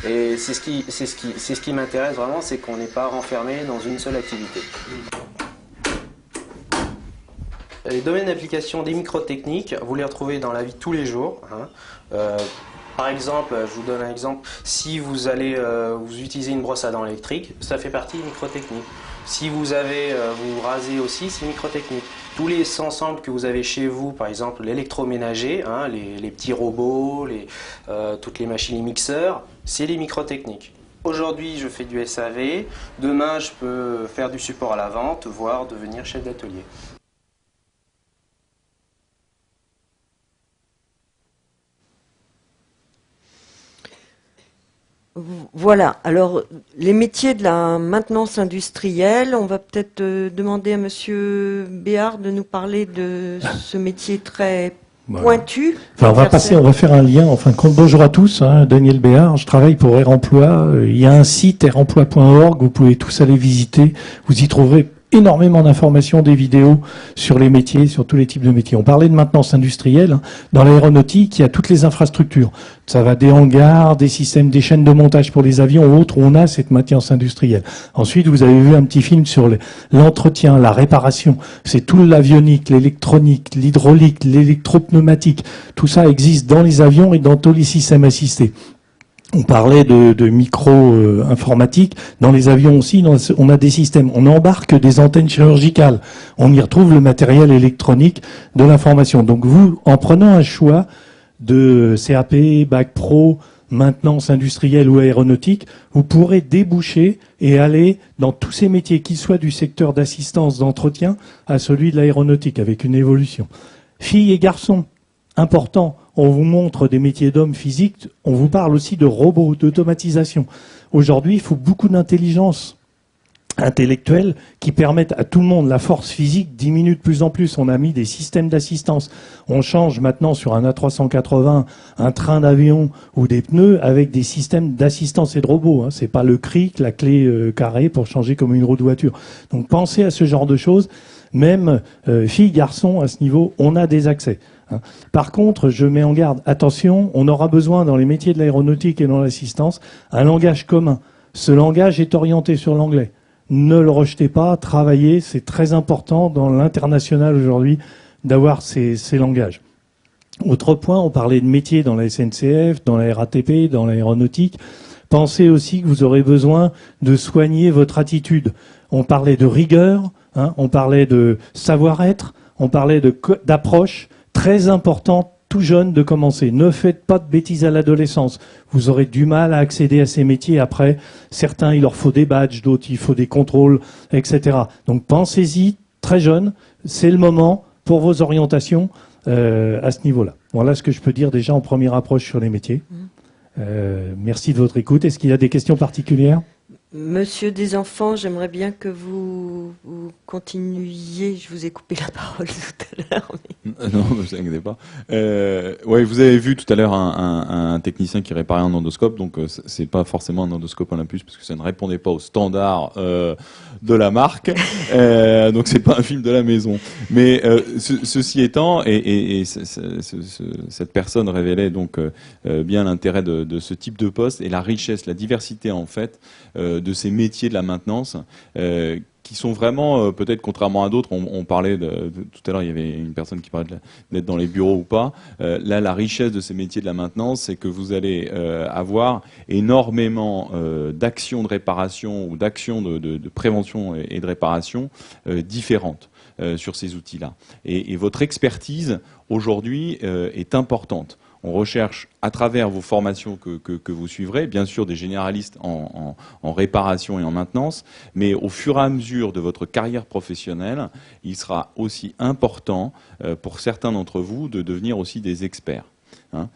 Et c'est ce qui m'intéresse vraiment, c'est qu'on n'est pas renfermé dans une seule activité. Les domaines d'application des microtechniques, vous les retrouvez dans la vie de tous les jours. Hein. Par exemple, je vous donne un exemple, si vous allez vous utilisez une brosse à dents électrique, ça fait partie des microtechniques. Si vous vous rasez aussi, c'est microtechnique. Tous les ensembles que vous avez chez vous, par exemple l'électroménager, hein, les petits robots, toutes les machines, les mixeurs, c'est les microtechniques. Aujourd'hui, je fais du SAV. Demain, je peux faire du support à la vente, voire devenir chef d'atelier. Voilà, alors les métiers de la maintenance industrielle, on va peut-être demander à Monsieur Béard de nous parler de ce métier très pointu. Enfin, on va faire un lien, en fin de compte. Bonjour à tous, hein, Daniel Béard, je travaille pour Air Emploi. Il y a un site airemploi.org, vous pouvez tous aller visiter. Vous y trouverez énormément d'informations, des vidéos sur les métiers, sur tous les types de métiers. On parlait de maintenance industrielle. Hein. Dans l'aéronautique, il y a toutes les infrastructures. Ça va des hangars, des systèmes, des chaînes de montage pour les avions ou autres, où on a cette maintenance industrielle. Ensuite, vous avez vu un petit film sur l'entretien, la réparation. C'est tout l'avionique, l'électronique, l'hydraulique, l'électropneumatique. Tout ça existe dans les avions et dans tous les systèmes assistés. On parlait de micro-informatique. Dans les avions aussi, on a des systèmes. On embarque des antennes chirurgicales. On y retrouve le matériel électronique de l'information. Donc vous, en prenant un choix de CAP, Bac Pro, maintenance industrielle ou aéronautique, vous pourrez déboucher et aller dans tous ces métiers, qu'ils soient du secteur d'assistance, d'entretien, à celui de l'aéronautique, avec une évolution. Filles et garçons, important. On vous montre des métiers d'hommes physiques, on vous parle aussi de robots, d'automatisation. Aujourd'hui, il faut beaucoup d'intelligence intellectuelle qui permettent à tout le monde, la force physique diminue de plus en plus. On a mis des systèmes d'assistance. On change maintenant sur un A380 un train d'avion ou des pneus avec des systèmes d'assistance et de robots. Hein. C'est pas le cric, la clé carrée pour changer comme une roue de voiture. Donc pensez à ce genre de choses. Même filles, garçons, à ce niveau, on a des accès. Par contre, je mets en garde, attention, on aura besoin dans les métiers de l'aéronautique et dans l'assistance, un langage commun. Ce langage est orienté sur l'anglais. Ne le rejetez pas, travaillez, c'est très important dans l'international aujourd'hui d'avoir ces langages. Autre point, on parlait de métiers dans la SNCF, dans la RATP, dans l'aéronautique. Pensez aussi que vous aurez besoin de soigner votre attitude. On parlait de rigueur, hein, on parlait de savoir-être, on parlait d'approche. Très important, tout jeune, de commencer. Ne faites pas de bêtises à l'adolescence. Vous aurez du mal à accéder à ces métiers après. Certains, il leur faut des badges, d'autres, il faut des contrôles, etc. Donc pensez-y, très jeune, c'est le moment pour vos orientations à ce niveau-là. Voilà ce que je peux dire déjà en première approche sur les métiers. Merci de votre écoute. Est-ce qu'il y a des questions particulières ? Monsieur des enfants, j'aimerais bien que vous continuiez. Je vous ai coupé la parole tout à l'heure. Mais... Non, ne vous inquiétez pas. Ouais, vous avez vu tout à l'heure un technicien qui réparait un endoscope, donc c'est pas forcément un endoscope Olympus parce que ça ne répondait pas aux standards de la marque. Donc c'est pas un film de la maison. Mais ceci étant, cette personne révélait donc bien l'intérêt de ce type de poste et la richesse, la diversité en fait. De ces métiers de la maintenance qui sont vraiment, peut-être contrairement à d'autres, on parlait tout à l'heure, il y avait une personne qui parlait d'être dans les bureaux ou pas. Là, la richesse de ces métiers de la maintenance, c'est que vous allez avoir énormément d'actions de réparation ou d'actions de prévention et de réparation différentes sur ces outils-là. Et votre expertise, aujourd'hui, est importante. On recherche à travers vos formations que vous suivrez, bien sûr des généralistes en réparation et en maintenance, mais au fur et à mesure de votre carrière professionnelle, il sera aussi important pour certains d'entre vous de devenir aussi des experts. Hein,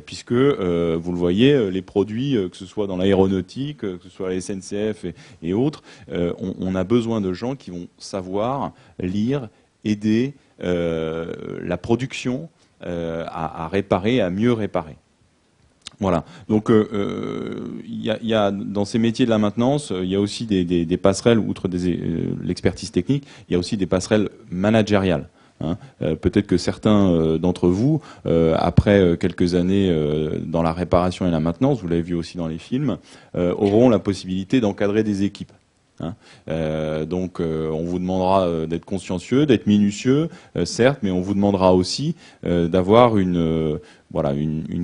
puisque, vous le voyez, les produits, que ce soit dans l'aéronautique, que ce soit la SNCF et autres, on a besoin de gens qui vont savoir lire, aider la production, à réparer, à mieux réparer. Voilà. Donc, il y a dans ces métiers de la maintenance, il y a aussi des passerelles, outre l'expertise technique, il y a aussi des passerelles managériales. Hein. Peut-être que certains d'entre vous, après quelques années dans la réparation et la maintenance, vous l'avez vu aussi dans les films, auront la possibilité d'encadrer des équipes. Hein. Donc on vous demandera d'être consciencieux, d'être minutieux, certes, mais on vous demandera aussi d'avoir une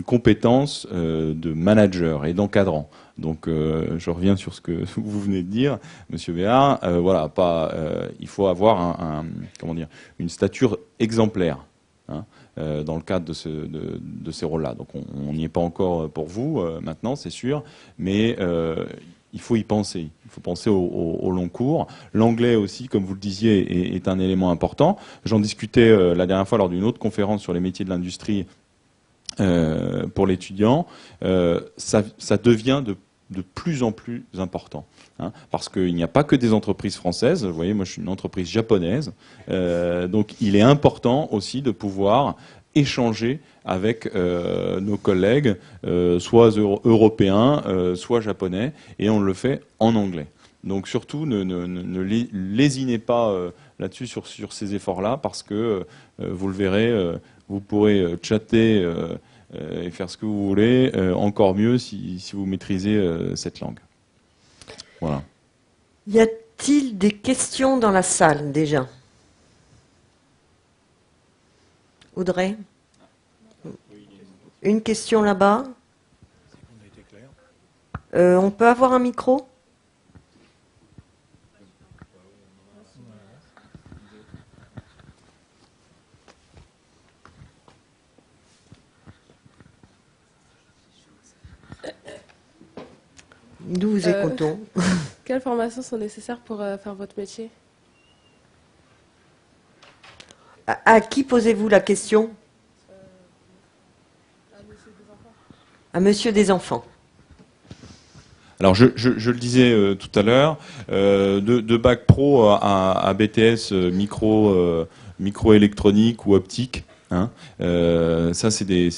compétence de manager et d'encadrant. Donc je reviens sur ce que vous venez de dire, Monsieur Béard. Il faut avoir une stature exemplaire. Hein, dans le cadre de ces rôles-là. Donc on n'y est pas encore pour vous maintenant, c'est sûr, mais il faut y penser. Il faut penser au long cours. L'anglais aussi, comme vous le disiez, est un élément important. J'en discutais la dernière fois lors d'une autre conférence sur les métiers de l'industrie pour l'étudiant. Ça devient de plus en plus important. Hein, parce qu'il n'y a pas que des entreprises françaises. Vous voyez, moi je suis une entreprise japonaise. Donc il est important aussi de pouvoir échanger avec nos collègues, soit européens, soit japonais, et on le fait en anglais. Donc surtout, ne lésinez pas là-dessus sur ces efforts-là, parce que vous le verrez, vous pourrez chatter et faire ce que vous voulez, encore mieux si vous maîtrisez cette langue. Voilà. Y a-t-il des questions dans la salle déjà? Audrey? Une question là-bas? On peut avoir un micro? Nous vous écoutons. Quelles formations sont nécessaires pour faire votre métier? À qui posez-vous la question? À Monsieur des Enfants. Alors je le disais tout à l'heure, de bac pro à BTS microélectronique ou optique. Hein, ça c'est des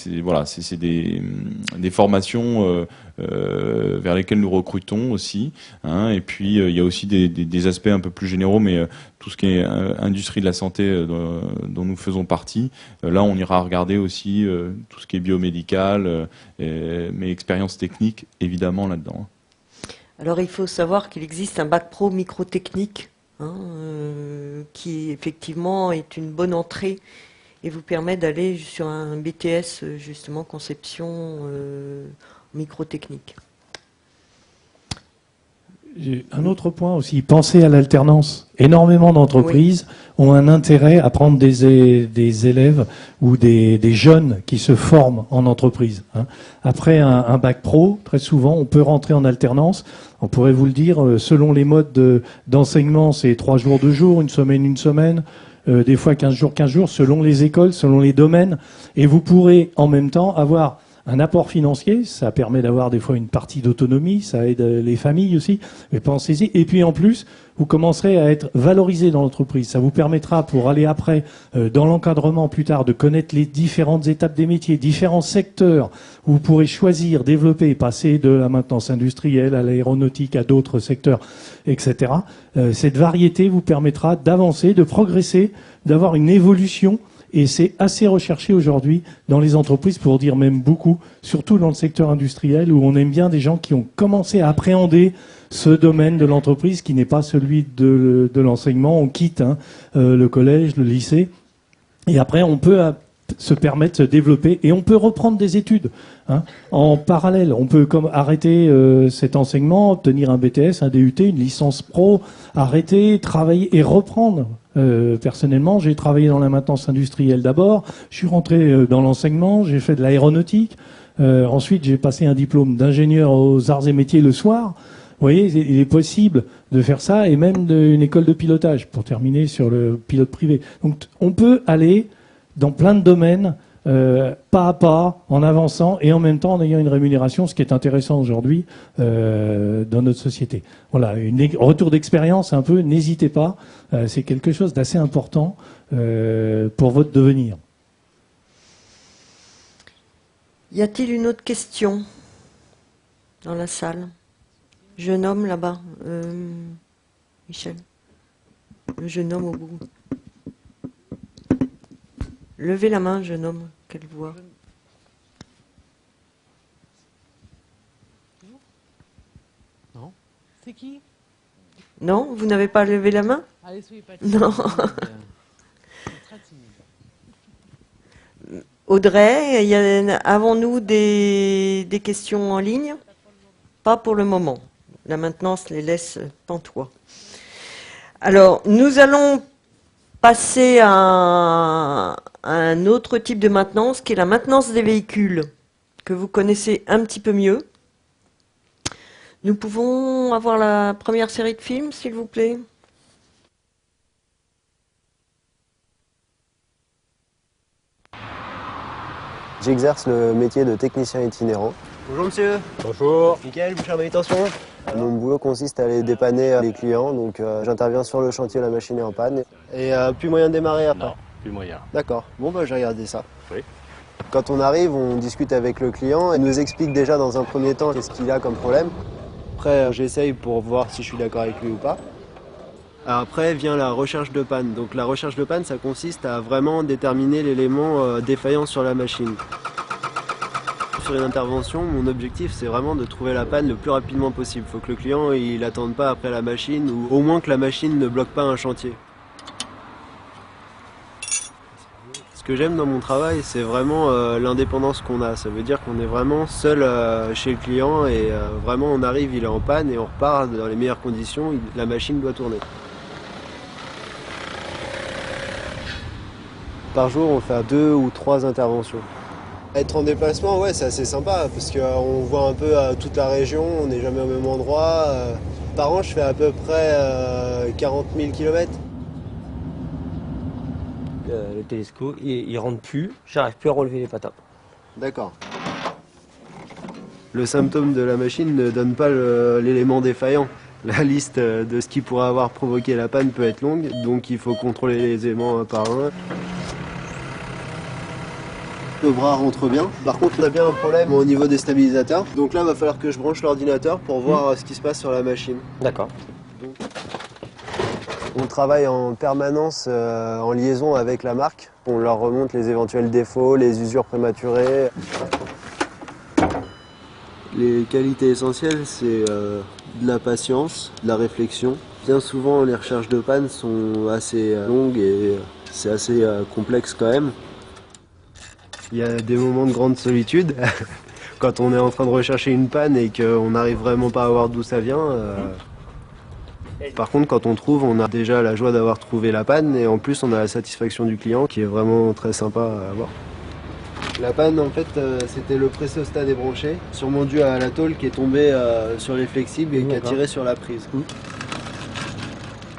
formations vers lesquelles nous recrutons aussi. Hein, et puis il y a aussi des aspects un peu plus généraux, mais tout ce qui est industrie de la santé dont nous faisons partie, là on ira regarder aussi tout ce qui est biomédical, mais expérience technique évidemment là-dedans. Alors il faut savoir qu'il existe un bac pro microtechnique, hein, qui effectivement est une bonne entrée et vous permet d'aller sur un BTS justement conception microtechnique. Un autre point aussi, pensez à l'alternance. Énormément d'entreprises ont un intérêt à prendre des élèves ou des jeunes qui se forment en entreprise. Hein. Après un bac pro, très souvent, on peut rentrer en alternance. On pourrait vous le dire, selon les modes d'enseignement, c'est 3 jours, 2 jours, une semaine, des fois 15 jours, selon les écoles, selon les domaines. Et vous pourrez en même temps avoir un apport financier, ça permet d'avoir des fois une partie d'autonomie, ça aide les familles aussi, mais pensez-y. Et puis en plus, vous commencerez à être valorisé dans l'entreprise. Ça vous permettra pour aller après, dans l'encadrement plus tard, de connaître les différentes étapes des métiers, différents secteurs où vous pourrez choisir, développer, passer de la maintenance industrielle à l'aéronautique, à d'autres secteurs, etc. Cette variété vous permettra d'avancer, de progresser, d'avoir une évolution. Et c'est assez recherché aujourd'hui dans les entreprises, pour dire même beaucoup, surtout dans le secteur industriel où on aime bien des gens qui ont commencé à appréhender ce domaine de l'entreprise qui n'est pas celui de l'enseignement. On quitte le collège, le lycée, et après on peut se permettre de se développer et on peut reprendre des études. Hein. En parallèle, on peut arrêter cet enseignement, obtenir un BTS, un DUT, une licence pro, arrêter, travailler et reprendre. Personnellement, j'ai travaillé dans la maintenance industrielle d'abord, je suis rentré dans l'enseignement, j'ai fait de l'aéronautique, ensuite j'ai passé un diplôme d'ingénieur aux arts et métiers le soir. Vous voyez, il est possible de faire ça, et même une école de pilotage, pour terminer sur le pilote privé. Donc on peut aller dans plein de domaines, pas à pas, en avançant et en même temps en ayant une rémunération, ce qui est intéressant aujourd'hui dans notre société. Voilà, retour d'expérience un peu, n'hésitez pas, c'est quelque chose d'assez important pour votre devenir. Y a-t-il une autre question dans la salle? Jeune homme là-bas, Michel, le jeune homme au bout. Levez la main, jeune homme, qu'elle voit. Non. C'est qui? Non, vous n'avez pas levé la main? Allez, soyez pas non. Très timide. Audrey, avons-nous des questions en ligne? Pas pour le moment. La maintenance les laisse pantois. Alors, nous allons passer à un autre type de maintenance, qui est la maintenance des véhicules, que vous connaissez un petit peu mieux. Nous pouvons avoir la première série de films, s'il vous plaît? J'exerce le métier de technicien itinérant. Bonjour monsieur. Bonjour. Mickaël, bouche à manutention. Mon boulot consiste à aller dépanner les clients, donc j'interviens sur le chantier, la machine est en panne. Et plus moyen de démarrer après? Non, plus moyen. D'accord, bon bah j'ai regardé ça. Oui. Quand on arrive, on discute avec le client et nous explique déjà dans un premier temps qu'est-ce qu'il a comme problème. Après, j'essaye pour voir si je suis d'accord avec lui ou pas. Après vient la recherche de panne. Donc la recherche de panne, ça consiste à vraiment déterminer l'élément défaillant sur la machine. Sur une intervention, mon objectif, c'est vraiment de trouver la panne le plus rapidement possible. Il faut que le client il attende pas après la machine ou au moins que la machine ne bloque pas un chantier. Ce que j'aime dans mon travail, c'est vraiment l'indépendance qu'on a. Ça veut dire qu'on est vraiment seul chez le client et vraiment on arrive, il est en panne et on repart dans les meilleures conditions, la machine doit tourner. Par jour, on fait 2 ou 3 interventions. Être en déplacement, ouais, c'est assez sympa parce qu'on voit un peu toute la région, on n'est jamais au même endroit. Par an, je fais à peu près 40 000 km. Le télescope, il rentre plus, j'arrive plus à relever les patates. D'accord. Le symptôme de la machine ne donne pas l'élément défaillant. La liste de ce qui pourrait avoir provoqué la panne peut être longue, donc il faut contrôler les éléments un par un. Le bras rentre bien. Par contre, on a bien un problème au niveau des stabilisateurs. Donc là, il va falloir que je branche l'ordinateur pour voir ce qui se passe sur la machine. D'accord. On travaille en permanence en liaison avec la marque. On leur remonte les éventuels défauts, les usures prématurées. Les qualités essentielles, c'est de la patience, de la réflexion. Bien souvent, les recherches de panne sont assez longues et c'est assez complexe quand même. Il y a des moments de grande solitude, quand on est en train de rechercher une panne et qu'on n'arrive vraiment pas à voir d'où ça vient. Par contre, quand on trouve, on a déjà la joie d'avoir trouvé la panne et en plus on a la satisfaction du client qui est vraiment très sympa à avoir. La panne, en fait, c'était le pressostat débranché, sûrement dû à la tôle qui est tombée sur les flexibles et qui a tiré sur la prise.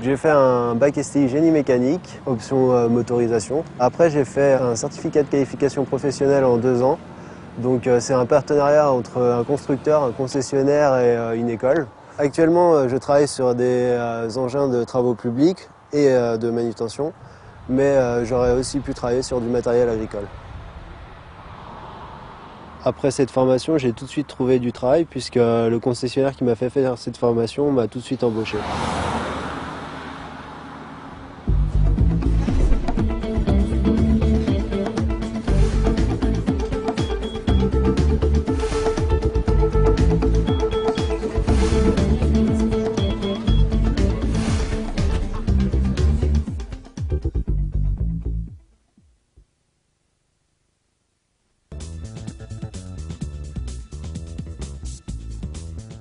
J'ai fait un bac STI génie mécanique, option motorisation. Après, j'ai fait un certificat de qualification professionnelle en 2 ans. Donc c'est un partenariat entre un constructeur, un concessionnaire et une école. Actuellement, je travaille sur des engins de travaux publics et de manutention, mais j'aurais aussi pu travailler sur du matériel agricole. Après cette formation, j'ai tout de suite trouvé du travail puisque le concessionnaire qui m'a fait faire cette formation m'a tout de suite embauché.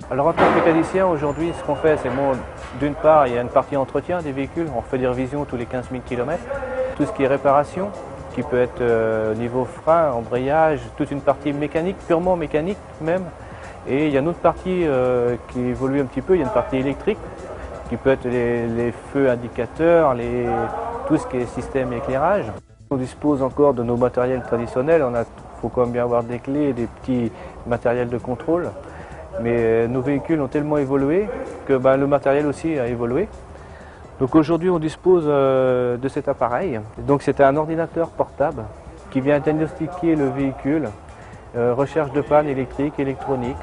Alors en tant que mécanicien, aujourd'hui, ce qu'on fait, c'est bon, d'une part, il y a une partie entretien des véhicules, on fait des révisions tous les 15 000 km. Tout ce qui est réparation, qui peut être niveau frein, embrayage, toute une partie mécanique, purement mécanique même. Et il y a une autre partie qui évolue un petit peu, il y a une partie électrique, qui peut être les feux indicateurs, tout ce qui est système éclairage. On dispose encore de nos matériels traditionnels, il faut quand même bien avoir des clés et des petits matériels de contrôle. Mais nos véhicules ont tellement évolué que le matériel aussi a évolué. Donc aujourd'hui on dispose de cet appareil. Donc c'est un ordinateur portable qui vient diagnostiquer le véhicule, recherche de panne électrique, électronique.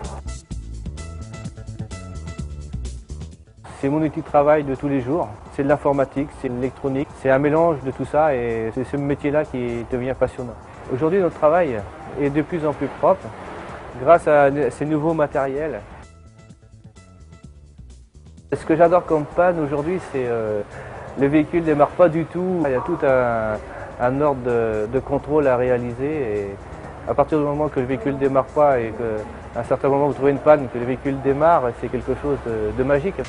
C'est mon outil de travail de tous les jours. C'est de l'informatique, c'est de l'électronique, c'est un mélange de tout ça et c'est ce métier-là qui devient passionnant. Aujourd'hui notre travail est de plus en plus propre grâce à ces nouveaux matériels. Ce que j'adore comme panne aujourd'hui, c'est le véhicule ne démarre pas du tout. Il y a tout un ordre de contrôle à réaliser. Et à partir du moment que le véhicule ne démarre pas et qu'à un certain moment vous trouvez une panne, que le véhicule démarre, c'est quelque chose de magique.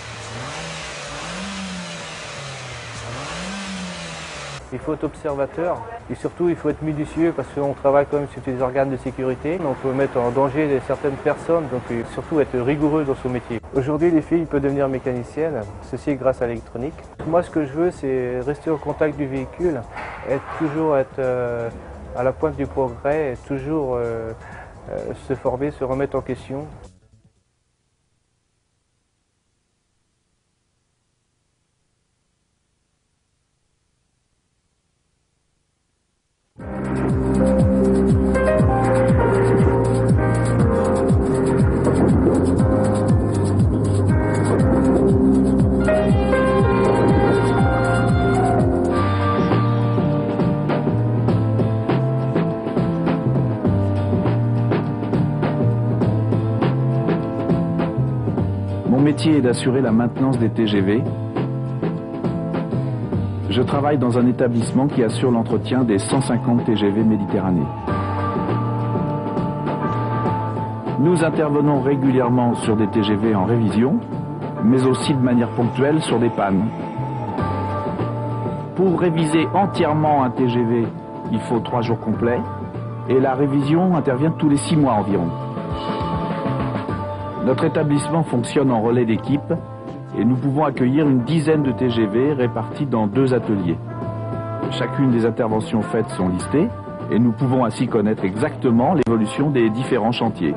Il faut être observateur et surtout il faut être minutieux parce qu'on travaille quand même sur des organes de sécurité. On peut mettre en danger certaines personnes, donc il faut surtout être rigoureux dans son métier. Aujourd'hui les filles peuvent devenir mécaniciennes, ceci grâce à l'électronique. Moi ce que je veux c'est rester au contact du véhicule, toujours être à la pointe du progrès, toujours se former, se remettre en question. métier est d'assurer la maintenance des TGV. Je travaille dans un établissement qui assure l'entretien des 150 TGV Méditerranée. Nous intervenons régulièrement sur des TGV en révision, mais aussi de manière ponctuelle sur des pannes. Pour réviser entièrement un TGV, il faut 3 jours complets, et la révision intervient tous les 6 mois environ. Notre établissement fonctionne en relais d'équipe, et nous pouvons accueillir une dizaine de TGV répartis dans 2 ateliers. Chacune des interventions faites sont listées, et nous pouvons ainsi connaître exactement l'évolution des différents chantiers.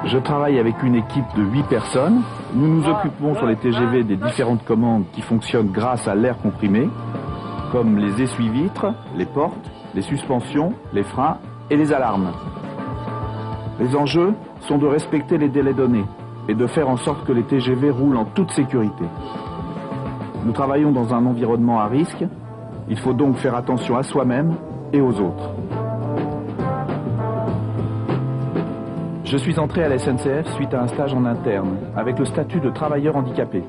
Je travaille avec une équipe de 8 personnes. Nous nous occupons sur les TGV des différentes commandes qui fonctionnent grâce à l'air comprimé, comme les essuie-vitres, les portes, les suspensions, les freins et les alarmes. Les enjeux sont de respecter les délais donnés et de faire en sorte que les TGV roulent en toute sécurité. Nous travaillons dans un environnement à risque. Il faut donc faire attention à soi-même et aux autres. Je suis entré à la SNCF suite à un stage en interne, avec le statut de travailleur handicapé.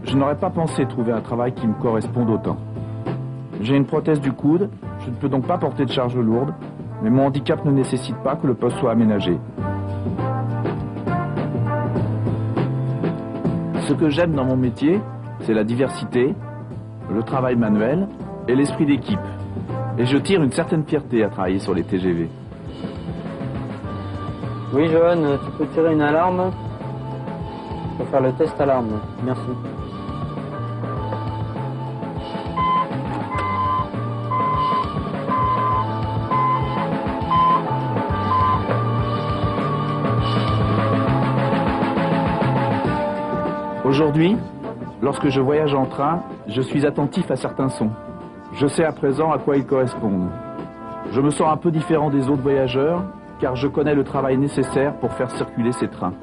Je n'aurais pas pensé trouver un travail qui me corresponde autant. J'ai une prothèse du coude, je ne peux donc pas porter de charge lourde, mais mon handicap ne nécessite pas que le poste soit aménagé. Ce que j'aime dans mon métier, c'est la diversité, le travail manuel et l'esprit d'équipe. Et je tire une certaine fierté à travailler sur les TGV. Oui, Johan, tu peux tirer une alarme? Je peux faire le test alarme. Merci. Aujourd'hui, lorsque je voyage en train, je suis attentif à certains sons. Je sais à présent à quoi ils correspondent. Je me sens un peu différent des autres voyageurs, car je connais le travail nécessaire pour faire circuler ces trains.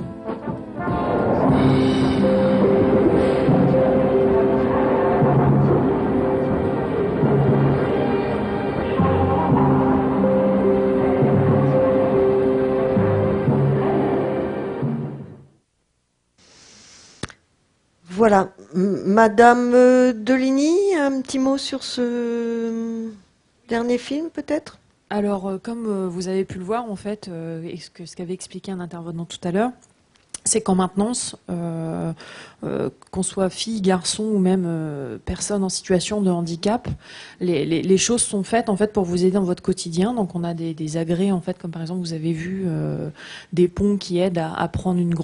Voilà. Madame Deligny, un petit mot sur ce dernier film, peut-être? Alors, comme vous avez pu le voir, en fait, et ce qu'avait expliqué un intervenant tout à l'heure, c'est qu'en maintenance, qu'on soit fille, garçon ou même personne en situation de handicap, les choses sont faites en fait pour vous aider dans votre quotidien. Donc on a des agrès en fait, comme par exemple vous avez vu des ponts qui aident à prendre une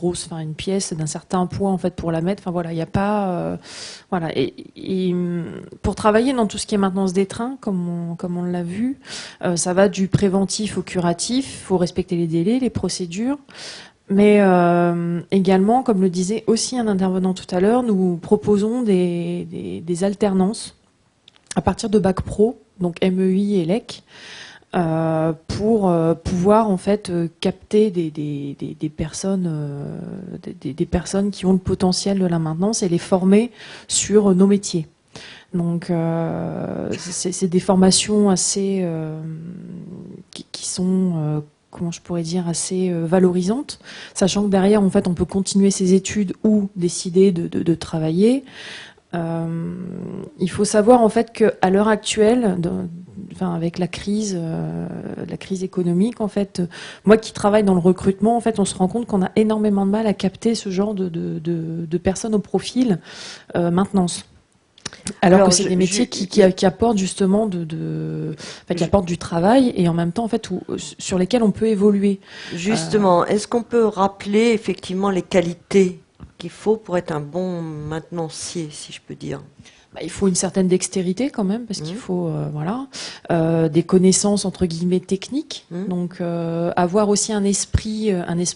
pièce d'un certain poids en fait pour la mettre. Enfin voilà, il n'y a pas voilà. Et pour travailler dans tout ce qui est maintenance des trains, comme on l'a vu, ça va du préventif au curatif. Il faut respecter les délais, les procédures. Mais également, comme le disait aussi un intervenant tout à l'heure, nous proposons des alternances à partir de Bac Pro, donc MEI et LEC, pour pouvoir en fait capter des personnes qui ont le potentiel de la maintenance et les former sur nos métiers. Donc c'est des formations assez qui sont comment je pourrais dire, assez valorisante, sachant que derrière, en fait, on peut continuer ses études ou décider de travailler. Il faut savoir, en fait, qu'à l'heure actuelle, avec la crise économique, en fait, moi qui travaille dans le recrutement, en fait, on se rend compte qu'on a énormément de mal à capter ce genre de personnes au profil maintenance. Alors que c'est des métiers qui apportent justement qui apportent du travail et en même temps en fait sur lesquels on peut évoluer. Justement, est-ce qu'on peut rappeler effectivement les qualités qu'il faut pour être un bon maintenancier, si je peux dire? Il faut une certaine dextérité quand même, parce qu'il faut des connaissances entre guillemets techniques. Donc avoir aussi un esprit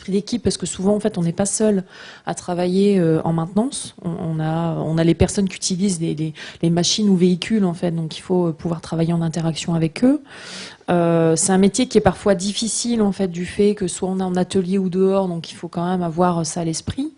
d'équipe, parce que souvent en fait on n'est pas seul à travailler en maintenance. On a les personnes qui utilisent les machines ou véhicules en fait, donc il faut pouvoir travailler en interaction avec eux. C'est un métier qui est parfois difficile en fait du fait que soit on est en atelier ou dehors, donc il faut quand même avoir ça à l'esprit.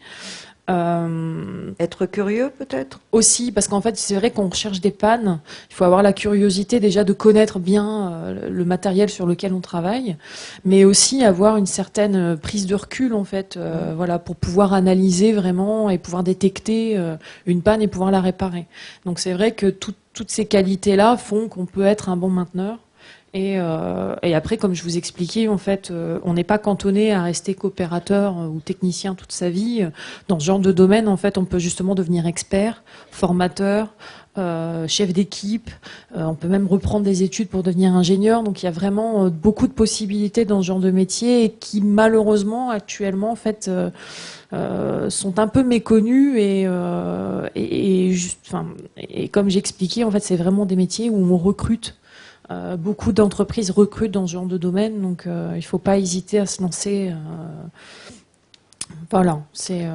Être curieux peut-être? Aussi, parce qu'en fait, c'est vrai qu'on recherche des pannes. Il faut avoir la curiosité déjà de connaître bien le matériel sur lequel on travaille, mais aussi avoir une certaine prise de recul, en fait, voilà, pour pouvoir analyser vraiment et pouvoir détecter une panne et pouvoir la réparer. Donc c'est vrai que toutes ces qualités-là font qu'on peut être un bon mainteneur. Et après, comme je vous expliquais, en fait, on n'est pas cantonné à rester coopérateur ou technicien toute sa vie. Dans ce genre de domaine, en fait, on peut justement devenir expert, formateur, chef d'équipe. On peut même reprendre des études pour devenir ingénieur. Donc, il y a vraiment beaucoup de possibilités dans ce genre de métier et qui, malheureusement, actuellement, en fait, sont un peu méconnus et comme j'expliquais, en fait, c'est vraiment des métiers où on recrute. Beaucoup d'entreprises recrutent dans ce genre de domaine, donc il ne faut pas hésiter à se lancer. Voilà, c'est...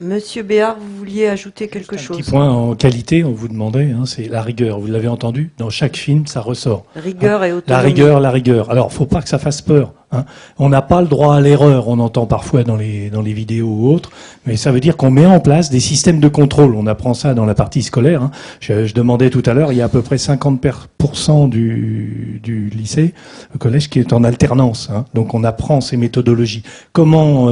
Monsieur Béard, vous vouliez ajouter quelque chose? Un petit point en qualité, on vous demandait, hein, c'est la rigueur. Vous l'avez entendu, dans chaque film, ça ressort. Rigueur et autonomie. La rigueur. Alors, faut pas que ça fasse peur. Hein. On n'a pas le droit à l'erreur, on entend parfois dans les vidéos ou autres, mais ça veut dire qu'on met en place des systèmes de contrôle. On apprend ça dans la partie scolaire. Hein. Je demandais tout à l'heure, il y a à peu près 50% du lycée, le collège, qui est en alternance. Hein. Donc, on apprend ces méthodologies. Comment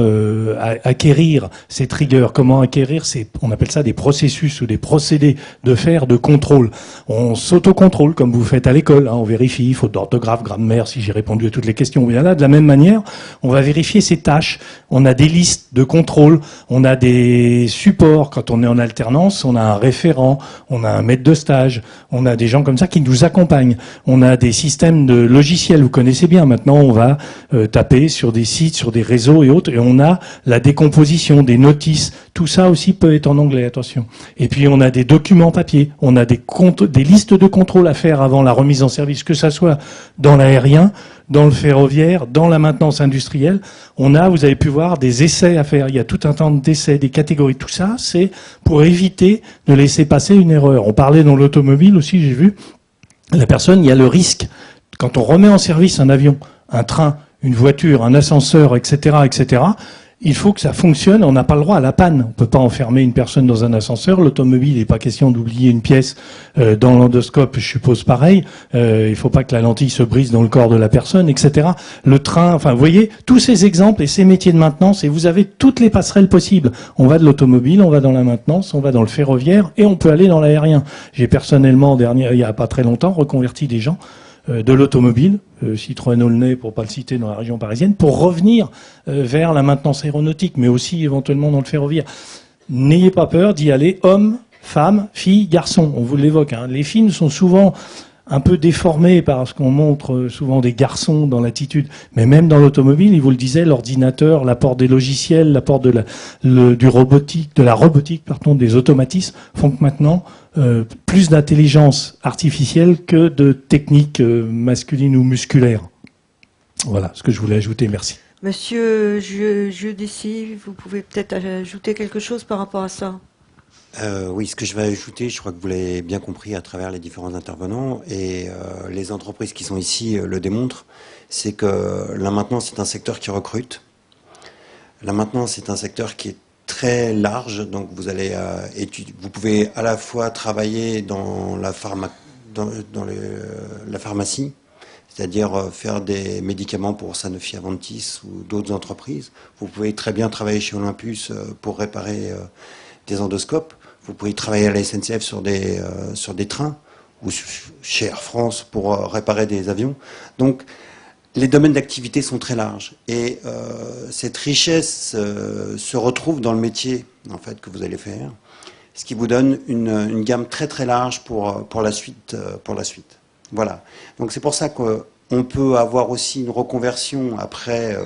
acquérir cette rigueur? Comment acquérir on appelle ça des processus ou des procédés de contrôle. On s'autocontrôle comme vous faites à l'école. Hein. On vérifie, faute d'orthographe, grammaire, si j'ai répondu à toutes les questions. Bien là, de la même manière, on va vérifier ses tâches. On a des listes de contrôle. On a des supports. Quand on est en alternance, on a un référent, on a un maître de stage. On a des gens comme ça qui nous accompagnent. On a des systèmes de logiciels. Vous connaissez bien. Maintenant, on va taper sur des sites, sur des réseaux et autres. Et on a la décomposition, des notices. Tout ça aussi peut être en anglais, attention. Et puis on a des documents papier, on a des listes de contrôles à faire avant la remise en service, que ça soit dans l'aérien, dans le ferroviaire, dans la maintenance industrielle. Vous avez pu voir des essais à faire. Il y a tout un temps d'essais, des catégories. Tout ça, c'est pour éviter de laisser passer une erreur. On parlait dans l'automobile aussi, j'ai vu. La personne, il y a le risque. Quand on remet en service un avion, un train, une voiture, un ascenseur, etc., etc., il faut que ça fonctionne, on n'a pas le droit à la panne. On peut pas enfermer une personne dans un ascenseur. L'automobile, il n'est pas question d'oublier une pièce dans l'endoscope, je suppose pareil. Il faut pas que la lentille se brise dans le corps de la personne, etc. Le train, enfin, vous voyez, tous ces exemples et ces métiers de maintenance, et vous avez toutes les passerelles possibles. On va de l'automobile, on va dans la maintenance, on va dans le ferroviaire, et on peut aller dans l'aérien. J'ai personnellement, il y a pas très longtemps, reconverti des gens de l'automobile, Citroën Aulnay pour pas le citer, dans la région parisienne, pour revenir vers la maintenance aéronautique, mais aussi éventuellement dans le ferroviaire. N'ayez pas peur d'y aller, hommes, femmes, filles, garçons, on vous l'évoque. Hein. Les films sont souvent un peu déformés parce qu'on montre souvent des garçons dans l'attitude, mais même dans l'automobile, il vous le disait, l'ordinateur, l'apport des logiciels, l'apport de la robotique, des automatismes font que maintenant plus d'intelligence artificielle que de techniques masculines ou musculaires. Voilà ce que je voulais ajouter. Merci. Monsieur Giudici, vous pouvez peut-être ajouter quelque chose par rapport à ça? Oui, ce que je vais ajouter, je crois que vous l'avez bien compris à travers les différents intervenants, et les entreprises qui sont ici le démontrent, c'est que la maintenance est un secteur qui recrute. La maintenance est un secteur qui est très large, donc vous allez vous pouvez à la fois travailler dans la pharmacie, c'est-à-dire faire des médicaments pour Sanofi Aventis ou d'autres entreprises. Vous pouvez très bien travailler chez Olympus pour réparer des endoscopes. Vous pouvez travailler à la SNCF sur des trains, ou chez Air France pour réparer des avions. Donc, les domaines d'activité sont très larges. Et cette richesse se retrouve dans le métier, en fait, que vous allez faire, ce qui vous donne une gamme très très large pour la suite. Voilà. Donc, c'est pour ça qu'on peut avoir aussi une reconversion après.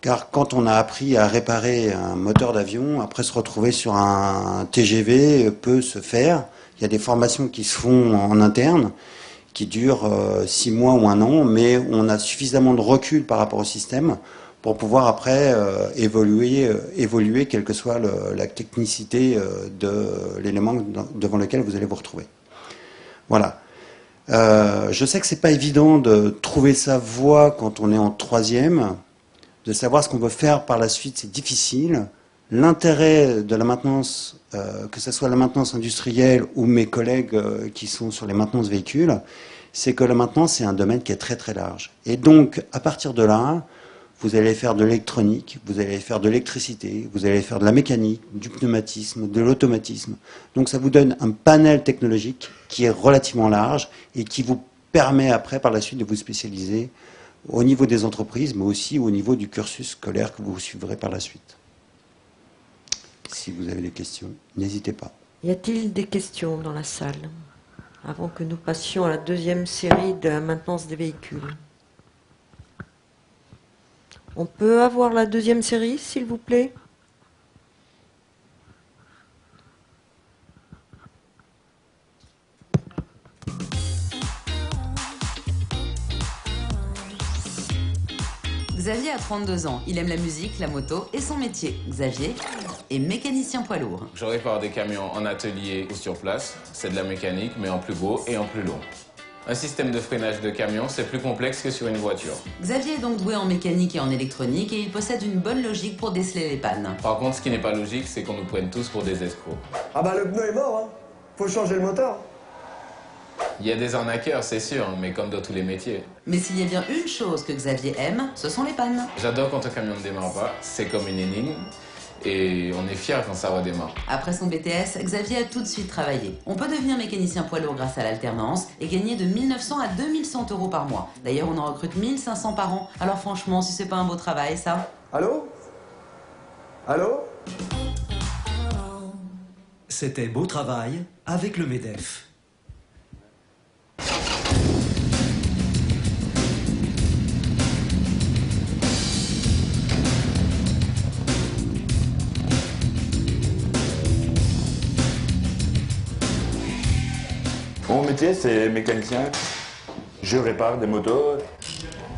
Car quand on a appris à réparer un moteur d'avion, après se retrouver sur un TGV peut se faire. Il y a des formations qui se font en interne, qui durent 6 mois ou 1 an, mais on a suffisamment de recul par rapport au système pour pouvoir après évoluer, quelle que soit la technicité de l'élément devant lequel vous allez vous retrouver. Voilà. Je sais que c'est pas évident de trouver sa voie quand on est en 3e. De savoir ce qu'on veut faire par la suite, c'est difficile. L'intérêt de la maintenance, que ce soit la maintenance industrielle ou mes collègues qui sont sur les maintenances véhicules, c'est que la maintenance, c'est un domaine qui est très très large. Et donc, à partir de là, vous allez faire de l'électronique, vous allez faire de l'électricité, vous allez faire de la mécanique, du pneumatisme, de l'automatisme. Donc ça vous donne un panel technologique qui est relativement large et qui vous permet après, par la suite, de vous spécialiser au niveau des entreprises, mais aussi au niveau du cursus scolaire que vous suivrez par la suite. Si vous avez des questions, n'hésitez pas. Y a-t-il des questions dans la salle avant que nous passions à la deuxième série de la maintenance des véhicules? On peut avoir la deuxième série, s'il vous plaît? Xavier a 32 ans, il aime la musique, la moto et son métier. Xavier est mécanicien poids lourd. Je répare des camions en atelier ou sur place. C'est de la mécanique, mais en plus gros et en plus long. Un système de freinage de camion, c'est plus complexe que sur une voiture. Xavier est donc doué en mécanique et en électronique et il possède une bonne logique pour déceler les pannes. Par contre, ce qui n'est pas logique, c'est qu'on nous prenne tous pour des escrocs. Ah bah le pneu est mort, hein. Faut changer le moteur. Il y a des arnaqueurs, c'est sûr, mais comme dans tous les métiers. Mais s'il y a bien une chose que Xavier aime, ce sont les pannes. J'adore quand un camion ne démarre pas, c'est comme une énigme. Et on est fiers quand ça redémarre. Après son BTS, Xavier a tout de suite travaillé. On peut devenir mécanicien poids lourd grâce à l'alternance et gagner de 1 900 à 2 100 € par mois. D'ailleurs, on en recrute 1 500 par an. Alors franchement, si c'est pas un beau travail, ça... Allô? Allô? C'était Beau Travail avec le MEDEF. Mon métier, c'est mécanicien. Je répare des motos.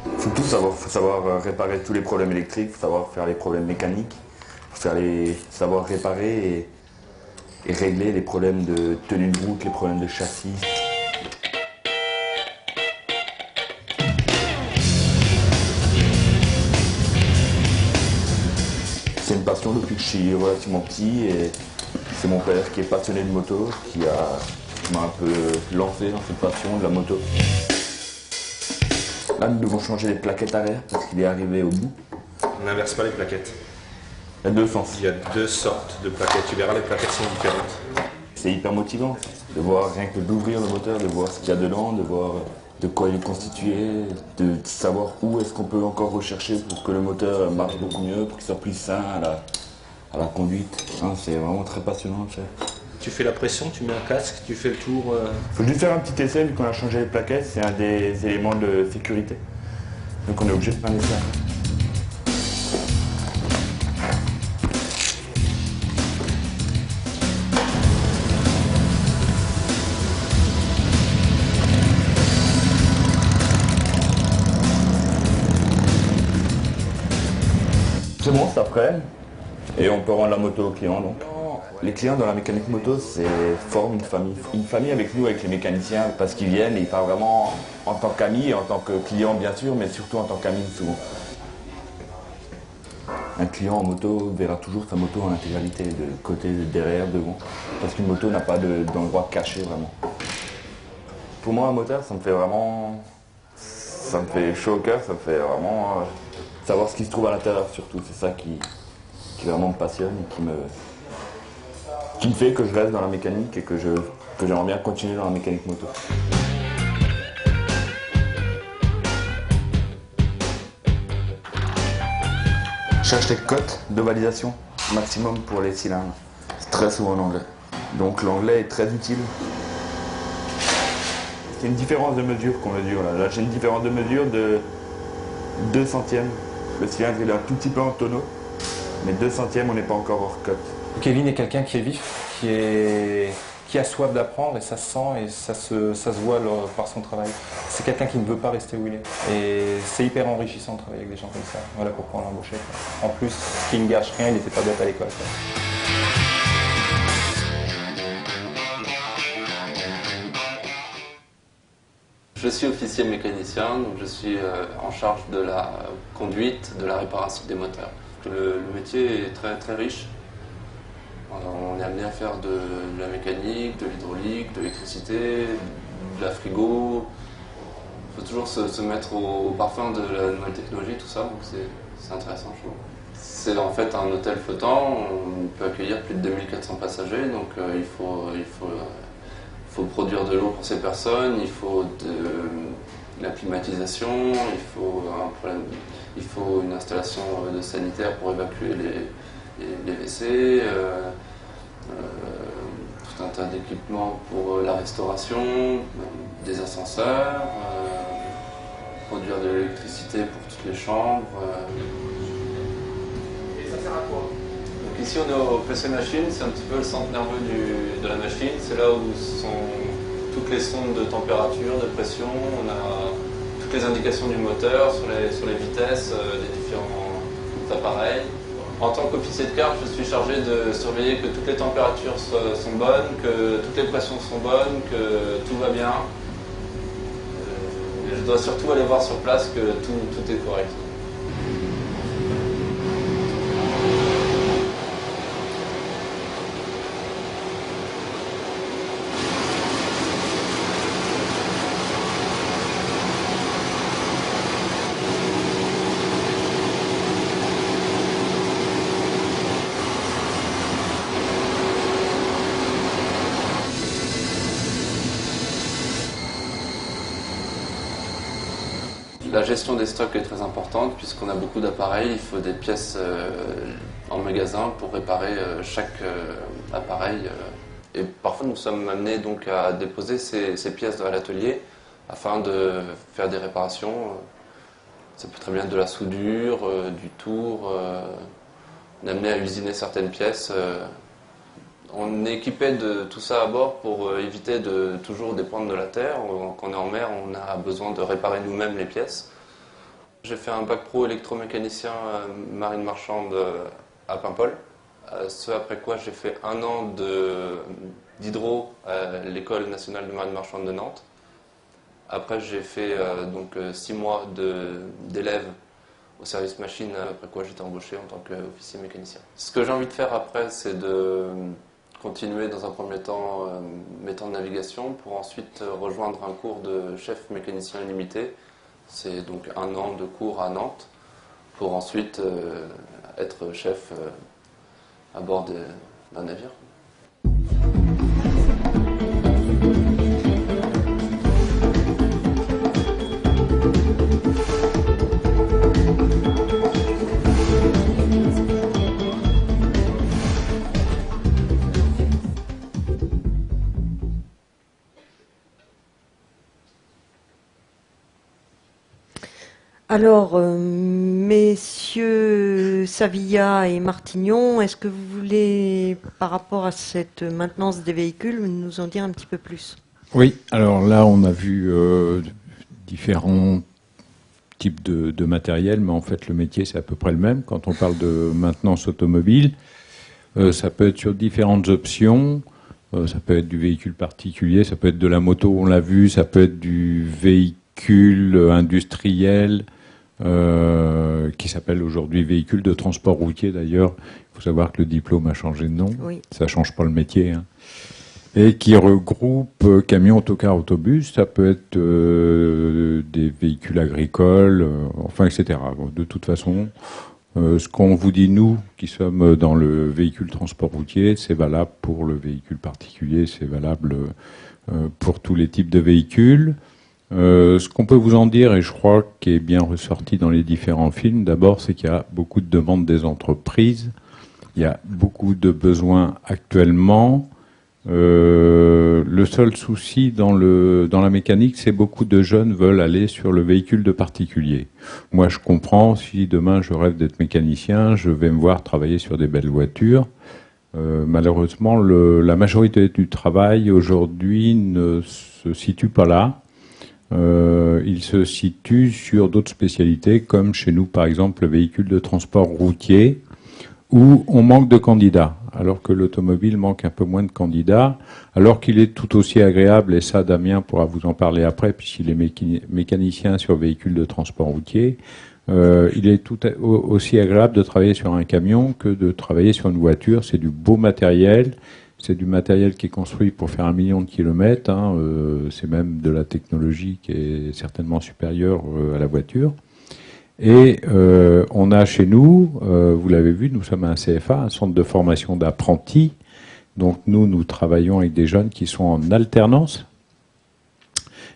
Il faut tout savoir. Il faut savoir réparer tous les problèmes électriques, il faut savoir faire les problèmes mécaniques, il faut savoir réparer et régler les problèmes de tenue de route, les problèmes de châssis. C'est une passion depuis que je suis relativement petit et c'est mon père qui est passionné de moto qui m'a un peu lancé dans cette passion de la moto. Là, nous devons changer les plaquettes arrière parce qu'il est arrivé au bout. On n'inverse pas les plaquettes. Il y a deux sens. Il y a deux sortes de plaquettes. Tu verras, les plaquettes sont différentes. C'est hyper motivant de voir rien que d'ouvrir le moteur, de voir ce qu'il y a dedans, de voir de quoi il est constitué, de savoir où est-ce qu'on peut encore rechercher pour que le moteur marche beaucoup mieux, pour qu'il soit plus sain à la conduite. C'est vraiment très passionnant à faire. Tu fais la pression, tu mets un casque, tu fais le tour. Il faut juste faire un petit essai vu qu'on a changé les plaquettes, c'est un des éléments de sécurité. Donc on est obligé de faire un essai. C'est bon, c'est prêt. Et on peut rendre la moto au client donc. Les clients dans la mécanique moto, forment une famille. Une famille avec nous, avec les mécaniciens, parce qu'ils viennent et ils parlent vraiment en tant qu'amis et en tant que clients bien sûr, mais surtout en tant qu'amis souvent. Un client en moto verra toujours sa moto en intégralité, de côté, derrière, devant. Parce qu'une moto n'a pas d'endroit caché vraiment. Pour moi, un moteur, ça me fait vraiment... Ça me fait chaud au cœur, ça me fait vraiment... savoir ce qui se trouve à l'intérieur surtout. C'est ça qui vraiment me passionne et qui me fait que je reste dans la mécanique et que j'aimerais bien continuer dans la mécanique moto. Je cherche les cotes de validation maximum pour les cylindres. C'est très souvent en anglais. Donc l'anglais est très utile. C'est une différence de mesure qu'on mesure là. Là j'ai une différence de mesure de 2 centièmes. Le cylindre il est un tout petit peu en tonneau, mais 2 centièmes on n'est pas encore hors cote. Kevin est quelqu'un qui est vif, qui a soif d'apprendre et ça se sent et ça se voit par son travail. C'est quelqu'un qui ne veut pas rester où il est. Et c'est hyper enrichissant de travailler avec des gens comme ça. Voilà pourquoi on l'a embauché. En plus, qui ne gâche rien, il n'était pas bête à l'école. Je suis officier mécanicien, donc je suis en charge de la conduite, de la réparation des moteurs. Le métier est très, très riche. On est amené à faire de la mécanique, de l'hydraulique, de l'électricité, de la frigo. Il faut toujours se mettre au parfum de la nouvelle technologie, tout ça, donc c'est intéressant, je trouve. C'est en fait un hôtel flottant, on peut accueillir plus de 2400 passagers, donc il faut produire de l'eau pour ces personnes, il faut de la climatisation, il faut une installation de sanitaire pour évacuer les WC, tout un tas d'équipements pour la restauration, des ascenseurs, produire de l'électricité pour toutes les chambres. Et ça sert à quoi? Donc ici on est au PC Machine, c'est un petit peu le centre nerveux de la machine, c'est là où sont toutes les sondes de température, de pression, on a toutes les indications du moteur sur les vitesses des différents appareils. En tant qu'officier de carte, je suis chargé de surveiller que toutes les températures sont bonnes, que toutes les pressions sont bonnes, que tout va bien. Je dois surtout aller voir sur place que tout est correct. La gestion des stocks est très importante puisqu'on a beaucoup d'appareils, il faut des pièces en magasin pour réparer chaque appareil. Et parfois nous sommes amenés donc à déposer ces pièces à l'atelier afin de faire des réparations. Ça peut très bien être de la soudure, du tour, on est amené à usiner certaines pièces. On est équipé de tout ça à bord pour éviter de toujours dépendre de la terre. Quand on est en mer, on a besoin de réparer nous-mêmes les pièces. J'ai fait un bac pro électromécanicien marine marchande à Paimpol. Ce après quoi j'ai fait 1 an d'hydro à l'École nationale de marine marchande de Nantes. Après j'ai fait 6 mois d'élève au service machine, après quoi j'étais embauché en tant qu'officier mécanicien. Ce que j'ai envie de faire après, c'est de continuer dans un premier temps mes temps de navigation pour ensuite rejoindre un cours de chef mécanicien limité. C'est donc 1 an de cours à Nantes pour ensuite être chef à bord d'un navire. Alors, messieurs Savilla et Martignon, est-ce que vous voulez, par rapport à cette maintenance des véhicules, nous en dire un petit peu plus? Oui, alors là, on a vu différents types de matériel, mais en fait, le métier, c'est à peu près le même. Quand on parle de maintenance automobile, ça peut être sur différentes options. Ça peut être du véhicule particulier, ça peut être de la moto, on l'a vu, ça peut être du véhicule industriel, qui s'appelle aujourd'hui véhicule de transport routier d'ailleurs. Il faut savoir que le diplôme a changé de nom, oui. Ça ne change pas le métier. Hein. Et qui regroupe camions, autocars, autobus, ça peut être des véhicules agricoles, enfin etc. Bon, de toute façon, ce qu'on vous dit, nous, qui sommes dans le véhicule transport routier, c'est valable pour le véhicule particulier, c'est valable pour tous les types de véhicules. Ce qu'on peut vous en dire, et je crois qu'il est bien ressorti dans les différents films, d'abord, c'est qu'il y a beaucoup de demandes des entreprises, il y a beaucoup de besoins actuellement. Le seul souci dans la mécanique, c'est beaucoup de jeunes veulent aller sur le véhicule de particulier. Moi, je comprends, si demain je rêve d'être mécanicien, je vais me voir travailler sur des belles voitures. Malheureusement, la majorité du travail aujourd'hui ne se situe pas là. Il se situe sur d'autres spécialités, comme chez nous, par exemple, le véhicule de transport routier, où on manque de candidats, alors que l'automobile manque un peu moins de candidats, alors qu'il est tout aussi agréable, et ça, Damien pourra vous en parler après, puisqu'il est mécanicien sur véhicule de transport routier, Il est aussi agréable de travailler sur un camion que de travailler sur une voiture. C'est du beau matériel. C'est du matériel qui est construit pour faire 1 million de kilomètres. Hein. C'est même de la technologie qui est certainement supérieure à la voiture. Et on a chez nous, vous l'avez vu, nous sommes un CFA, un centre de formation d'apprentis. Donc nous travaillons avec des jeunes qui sont en alternance.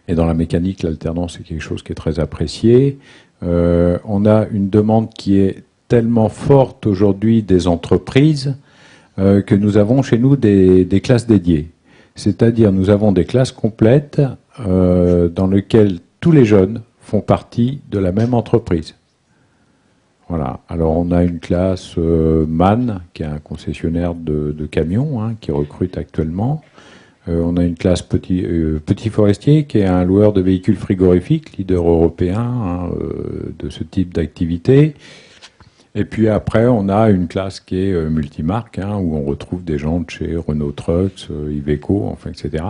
Et dans la mécanique, l'alternance est quelque chose qui est très apprécié. On a une demande qui est tellement forte aujourd'hui des entreprises que nous avons chez nous des classes dédiées. C'est-à-dire nous avons des classes complètes dans lesquelles tous les jeunes font partie de la même entreprise. Voilà. Alors on a une classe MAN, qui est un concessionnaire de camions, hein, qui recrute actuellement. On a une classe Petit Forestier, qui est un loueur de véhicules frigorifiques, leader européen hein, de ce type d'activité. Et puis après, on a une classe qui est multimarque, hein, où on retrouve des gens de chez Renault Trucks, Iveco, enfin, etc.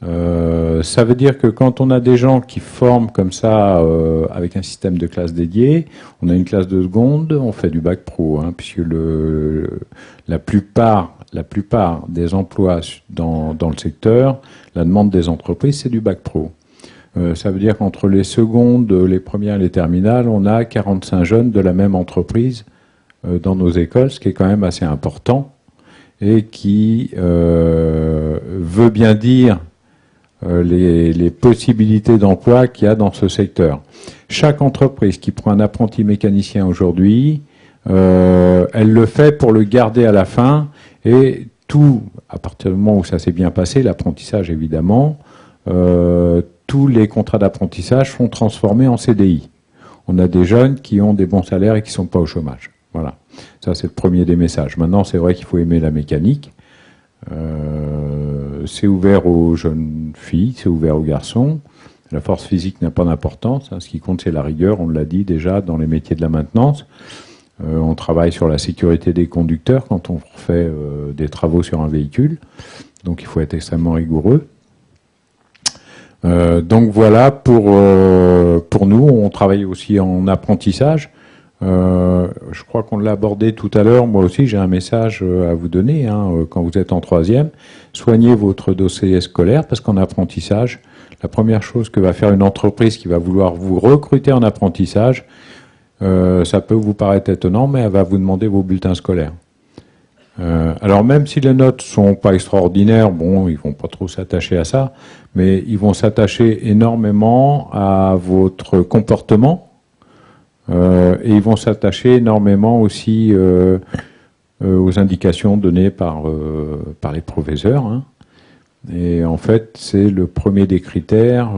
Ça veut dire que quand on a des gens qui forment comme ça, avec un système de classe dédié, on a une classe de seconde, on fait du bac pro, hein, puisque la plupart des emplois dans le secteur, la demande des entreprises, c'est du bac pro. Ça veut dire qu'entre les secondes, les premières et les terminales, on a 45 jeunes de la même entreprise dans nos écoles, ce qui est quand même assez important et qui veut bien dire les possibilités d'emploi qu'il y a dans ce secteur. Chaque entreprise qui prend un apprenti mécanicien aujourd'hui, elle le fait pour le garder à la fin et tout, à partir du moment où ça s'est bien passé, l'apprentissage évidemment, tous les contrats d'apprentissage sont transformés en CDI. On a des jeunes qui ont des bons salaires et qui ne sont pas au chômage. Voilà. Ça, c'est le premier des messages. Maintenant, c'est vrai qu'il faut aimer la mécanique. C'est ouvert aux jeunes filles, c'est ouvert aux garçons. La force physique n'a pas d'importance. Hein. Ce qui compte, c'est la rigueur. On l'a dit déjà dans les métiers de la maintenance. On travaille sur la sécurité des conducteurs quand on fait des travaux sur un véhicule. Donc, il faut être extrêmement rigoureux. Donc voilà, pour nous, on travaille aussi en apprentissage. Je crois qu'on l'a abordé tout à l'heure. Moi aussi, j'ai un message à vous donner. Hein, quand vous êtes en 3e, soignez votre dossier scolaire parce qu'en apprentissage, la première chose que va faire une entreprise qui va vouloir vous recruter en apprentissage, ça peut vous paraître étonnant, mais elle va vous demander vos bulletins scolaires. Alors même si les notes sont pas extraordinaires, bon, ils vont pas trop s'attacher à ça, mais ils vont s'attacher énormément à votre comportement et ils vont s'attacher énormément aussi aux indications données par les professeurs. Hein. Et en fait, c'est le premier des critères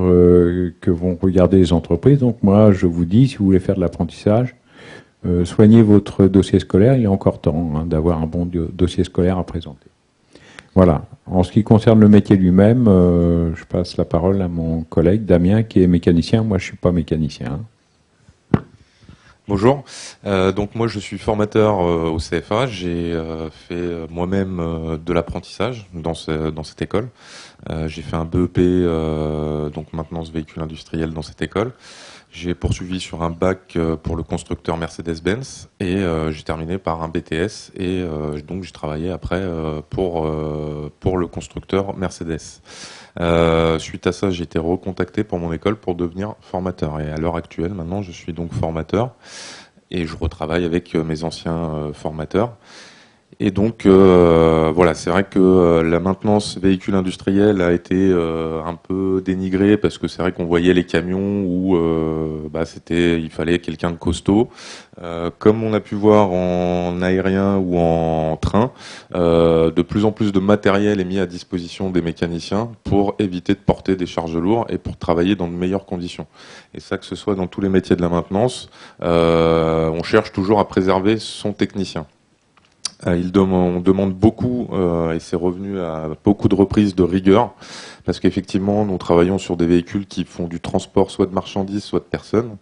que vont regarder les entreprises. Donc moi, je vous dis, si vous voulez faire de l'apprentissage, soignez votre dossier scolaire, il y a encore temps hein, d'avoir un bon dossier scolaire à présenter. Voilà. En ce qui concerne le métier lui-même, je passe la parole à mon collègue Damien qui est mécanicien. Moi, je suis pas mécanicien. Bonjour. Donc moi, je suis formateur au CFA. J'ai fait moi-même de l'apprentissage dans cette école. J'ai fait un BEP, donc maintenance véhicule industriel dans cette école. J'ai poursuivi sur un bac pour le constructeur Mercedes-Benz et j'ai terminé par un BTS et donc j'ai travaillé après pour le constructeur Mercedes. Suite à ça, j'ai été recontacté pour mon école pour devenir formateur et à l'heure actuelle, maintenant, je suis donc formateur et je retravaille avec mes anciens formateurs. Et donc, voilà, c'est vrai que la maintenance véhicule industriel a été un peu dénigrée parce que c'est vrai qu'on voyait les camions où il fallait quelqu'un de costaud. Comme on a pu voir en aérien ou en train, de plus en plus de matériel est mis à disposition des mécaniciens pour éviter de porter des charges lourdes et pour travailler dans de meilleures conditions. Et ça, que ce soit dans tous les métiers de la maintenance, on cherche toujours à préserver son technicien. On demande beaucoup, et c'est revenu à beaucoup de reprises, de rigueur, parce qu'effectivement, nous travaillons sur des véhicules qui font du transport soit de marchandises, soit de personnes.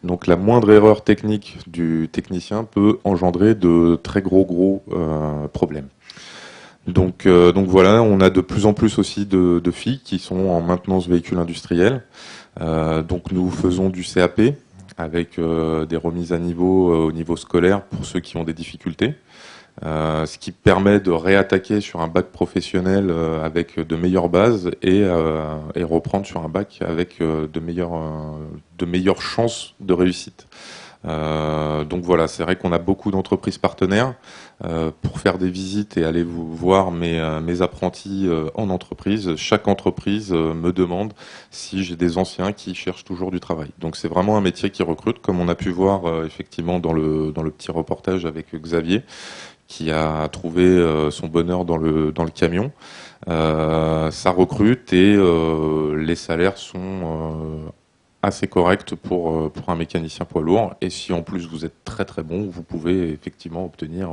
Donc la moindre erreur technique du technicien peut engendrer de très gros problèmes. Donc voilà, on a de plus en plus aussi de filles qui sont en maintenance véhicule industriel. Donc nous faisons du CAP. avec des remises à niveau au niveau scolaire pour ceux qui ont des difficultés. Ce qui permet de réattaquer sur un bac professionnel avec de meilleures bases et reprendre sur un bac avec de meilleures chances de réussite. Donc voilà, c'est vrai qu'on a beaucoup d'entreprises partenaires pour faire des visites et aller voir mes apprentis en entreprise. Chaque entreprise me demande si j'ai des anciens qui cherchent toujours du travail. Donc c'est vraiment un métier qui recrute, comme on a pu voir effectivement dans le petit reportage avec Xavier, qui a trouvé son bonheur dans le camion. Ça recrute et les salaires sont assez corrects pour un mécanicien poids lourd. Et si en plus vous êtes très très bon, vous pouvez effectivement obtenir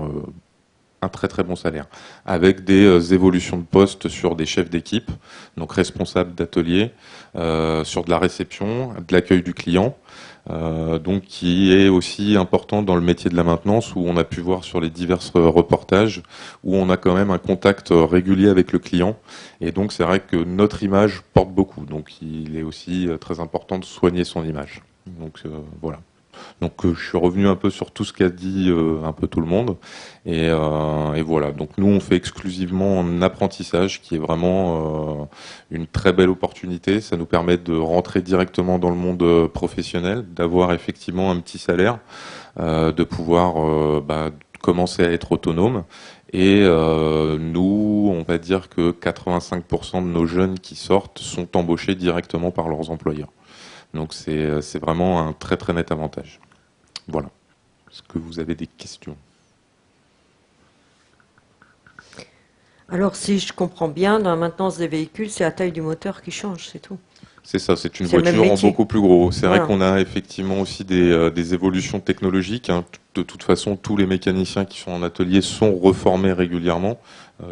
un très très bon salaire, avec des évolutions de poste sur des chefs d'équipe, donc responsables d'atelier, sur de la réception, de l'accueil du client. Donc qui est aussi important dans le métier de la maintenance, où on a pu voir sur les divers reportages, où on a quand même un contact régulier avec le client, et donc c'est vrai que notre image porte beaucoup, donc il est aussi très important de soigner son image. Donc voilà. Donc je suis revenu un peu sur tout ce qu'a dit un peu tout le monde, et voilà. Donc nous on fait exclusivement un apprentissage qui est vraiment une très belle opportunité. Ça nous permet de rentrer directement dans le monde professionnel, d'avoir effectivement un petit salaire, de pouvoir commencer à être autonome. Et nous, on va dire que 85% de nos jeunes qui sortent sont embauchés directement par leurs employeurs. Donc c'est vraiment un très très net avantage. Voilà. Est-ce que vous avez des questions ? Alors si je comprends bien, dans la maintenance des véhicules, c'est la taille du moteur qui change, c'est tout. C'est ça, c'est une voiture en beaucoup plus gros. C'est vrai qu'on a effectivement aussi des évolutions technologiques. Hein. De toute façon, tous les mécaniciens qui sont en atelier sont reformés régulièrement.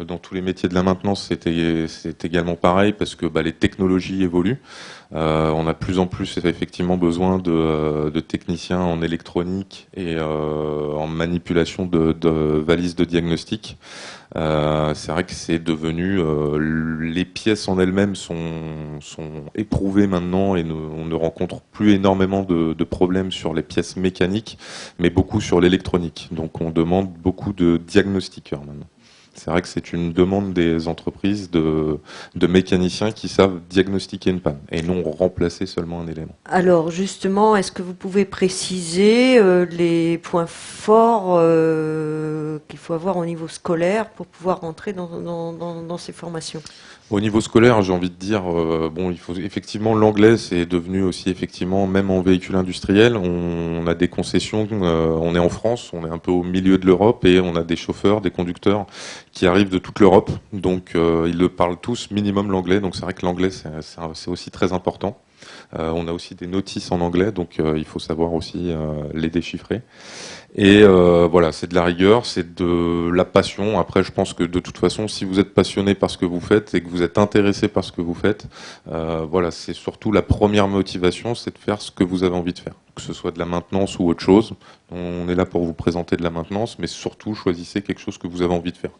Dans tous les métiers de la maintenance, c'est également pareil, parce que les technologies évoluent. On a de plus en plus effectivement besoin de techniciens en électronique et en manipulation de valises de diagnostic. C'est vrai que c'est devenu... les pièces en elles-mêmes sont éprouvées maintenant, et on ne rencontre plus énormément de problèmes sur les pièces mécaniques, mais beaucoup sur l'électronique. Donc on demande beaucoup de diagnostiqueurs maintenant. C'est vrai que c'est une demande des entreprises de mécaniciens qui savent diagnostiquer une panne et non remplacer seulement un élément. Alors justement, est-ce que vous pouvez préciser les points forts qu'il faut avoir au niveau scolaire pour pouvoir rentrer dans ces formations ? Au niveau scolaire, j'ai envie de dire, il faut effectivement, l'anglais, c'est devenu aussi effectivement, même en véhicule industriel, on a des concessions, on est en France, on est un peu au milieu de l'Europe, et on a des chauffeurs, des conducteurs qui arrivent de toute l'Europe, donc ils le parlent tous minimum l'anglais, donc c'est vrai que l'anglais c'est aussi très important. On a aussi des notices en anglais, donc il faut savoir aussi les déchiffrer. Et voilà, c'est de la rigueur, c'est de la passion. Après, je pense que de toute façon, si vous êtes passionné par ce que vous faites et que vous êtes intéressé par ce que vous faites, voilà, c'est surtout la première motivation, c'est de faire ce que vous avez envie de faire, que ce soit de la maintenance ou autre chose. On est là pour vous présenter de la maintenance, mais surtout choisissez quelque chose que vous avez envie de faire.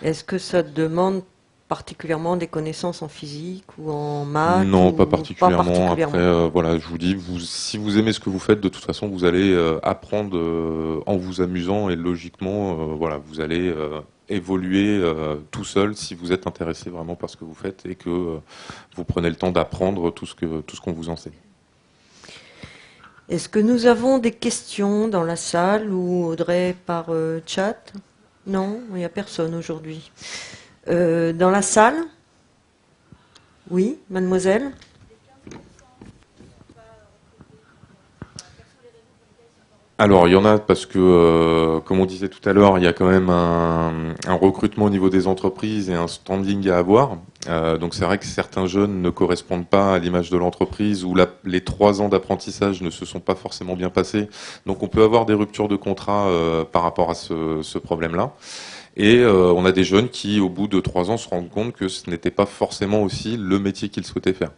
Est-ce que ça demande particulièrement des connaissances en physique ou en maths? Non, pas particulièrement. Après, voilà, je vous dis, si vous aimez ce que vous faites, de toute façon, vous allez apprendre en vous amusant, et logiquement, voilà, vous allez évoluer tout seul si vous êtes intéressé vraiment par ce que vous faites et que vous prenez le temps d'apprendre tout ce qu'on vous enseigne. Est-ce que nous avons des questions dans la salle ou Audrey par chat? Non, il n'y a personne aujourd'hui. Dans la salle? Oui, mademoiselle? Alors, il y en a parce que, comme on disait tout à l'heure, il y a quand même un recrutement au niveau des entreprises et un standing à avoir. Donc c'est vrai que certains jeunes ne correspondent pas à l'image de l'entreprise, ou les 3 ans d'apprentissage ne se sont pas forcément bien passés. Donc on peut avoir des ruptures de contrat par rapport à ce problème-là. Et on a des jeunes qui, au bout de 3 ans, se rendent compte que ce n'était pas forcément aussi le métier qu'ils souhaitaient faire.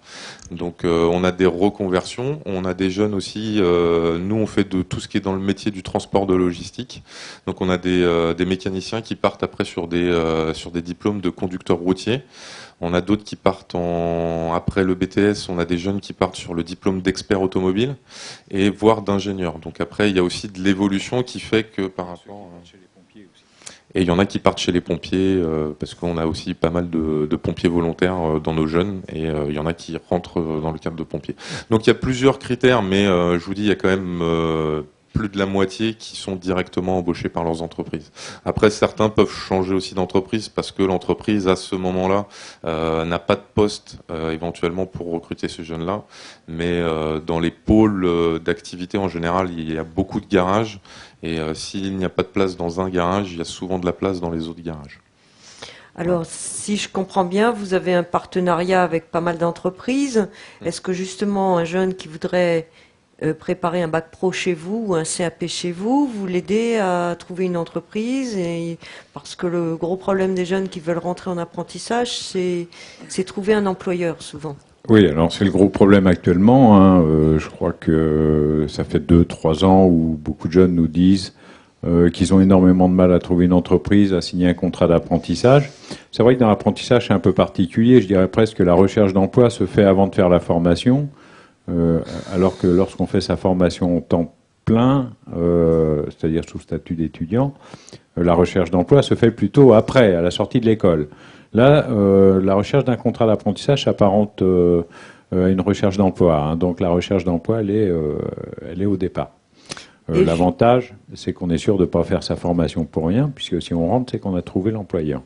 Donc on a des reconversions, on a des jeunes aussi, nous on fait de tout ce qui est dans le métier du transport de logistique. Donc on a des mécaniciens qui partent après sur des diplômes de conducteurs routiers. On a d'autres qui partent après le BTS, on a des jeunes qui partent sur le diplôme d'expert automobile et voire d'ingénieur. Donc après, il y a aussi de l'évolution qui fait que par rapport... Et il y en a qui partent chez les pompiers, parce qu'on a aussi pas mal de pompiers volontaires dans nos jeunes, et il y en a qui rentrent dans le cadre de pompiers. Donc il y a plusieurs critères, mais je vous dis, il y a quand même... plus de la moitié qui sont directement embauchés par leurs entreprises. Après, certains peuvent changer aussi d'entreprise parce que l'entreprise, à ce moment-là, n'a pas de poste éventuellement pour recruter ces jeunes-là. Mais dans les pôles d'activité, en général, il y a beaucoup de garages. Et s'il n'y a pas de place dans un garage, il y a souvent de la place dans les autres garages. Alors, si je comprends bien, vous avez un partenariat avec pas mal d'entreprises. Est-ce que justement, un jeune qui voudrait préparer un bac pro chez vous ou un CAP chez vous, vous l'aidez à trouver une entreprise, parce que le gros problème des jeunes qui veulent rentrer en apprentissage, c'est trouver un employeur souvent. Oui, alors c'est le gros problème actuellement. Je crois que ça fait 2-3 ans où beaucoup de jeunes nous disent qu'ils ont énormément de mal à trouver une entreprise, à signer un contrat d'apprentissage. C'est vrai que dans l'apprentissage, c'est un peu particulier. Je dirais presque que la recherche d'emploi se fait avant de faire la formation. Alors que lorsqu'on fait sa formation en temps plein, c'est-à-dire sous statut d'étudiant, la recherche d'emploi se fait plutôt après, à la sortie de l'école. Là, la recherche d'un contrat d'apprentissage s'apparente à une recherche d'emploi. Hein. Donc la recherche d'emploi, elle est au départ. L'avantage, c'est qu'on est sûr de ne pas faire sa formation pour rien, puisque si on rentre, c'est qu'on a trouvé l'employeur.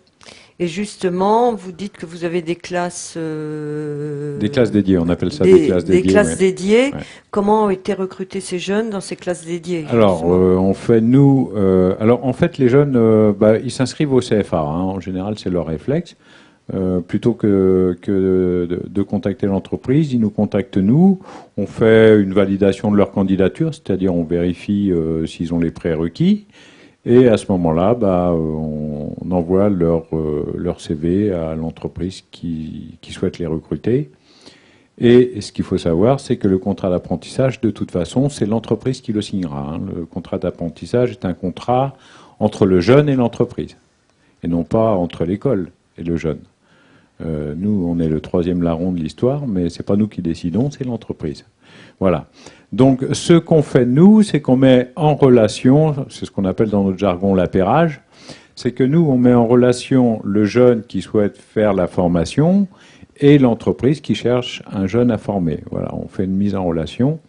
Et justement, vous dites que vous avez des classes... Des classes dédiées, on appelle ça des classes dédiées. Des classes dédiées. Ouais. Comment ont été recrutés ces jeunes dans ces classes dédiées? Alors, on fait, nous... alors, en fait, les jeunes, ils s'inscrivent au CFA. Hein. En général, c'est leur réflexe. Plutôt que de contacter l'entreprise, ils nous contactent nous. On fait une validation de leur candidature, c'est-à-dire on vérifie s'ils ont les prérequis. Et à ce moment-là, on envoie leur CV à l'entreprise qui souhaite les recruter. Et ce qu'il faut savoir, c'est que le contrat d'apprentissage, de toute façon, c'est l'entreprise qui le signera. Hein. Le contrat d'apprentissage est un contrat entre le jeune et l'entreprise, et non pas entre l'école et le jeune. Nous, on est le 3e larron de l'histoire, mais c'est pas nous qui décidons, c'est l'entreprise. Voilà. Donc, ce qu'on fait, nous, c'est qu'on met en relation, c'est ce qu'on appelle dans notre jargon l'appairage, c'est que nous, on met en relation le jeune qui souhaite faire la formation et l'entreprise qui cherche un jeune à former. Voilà, on fait une mise en relation.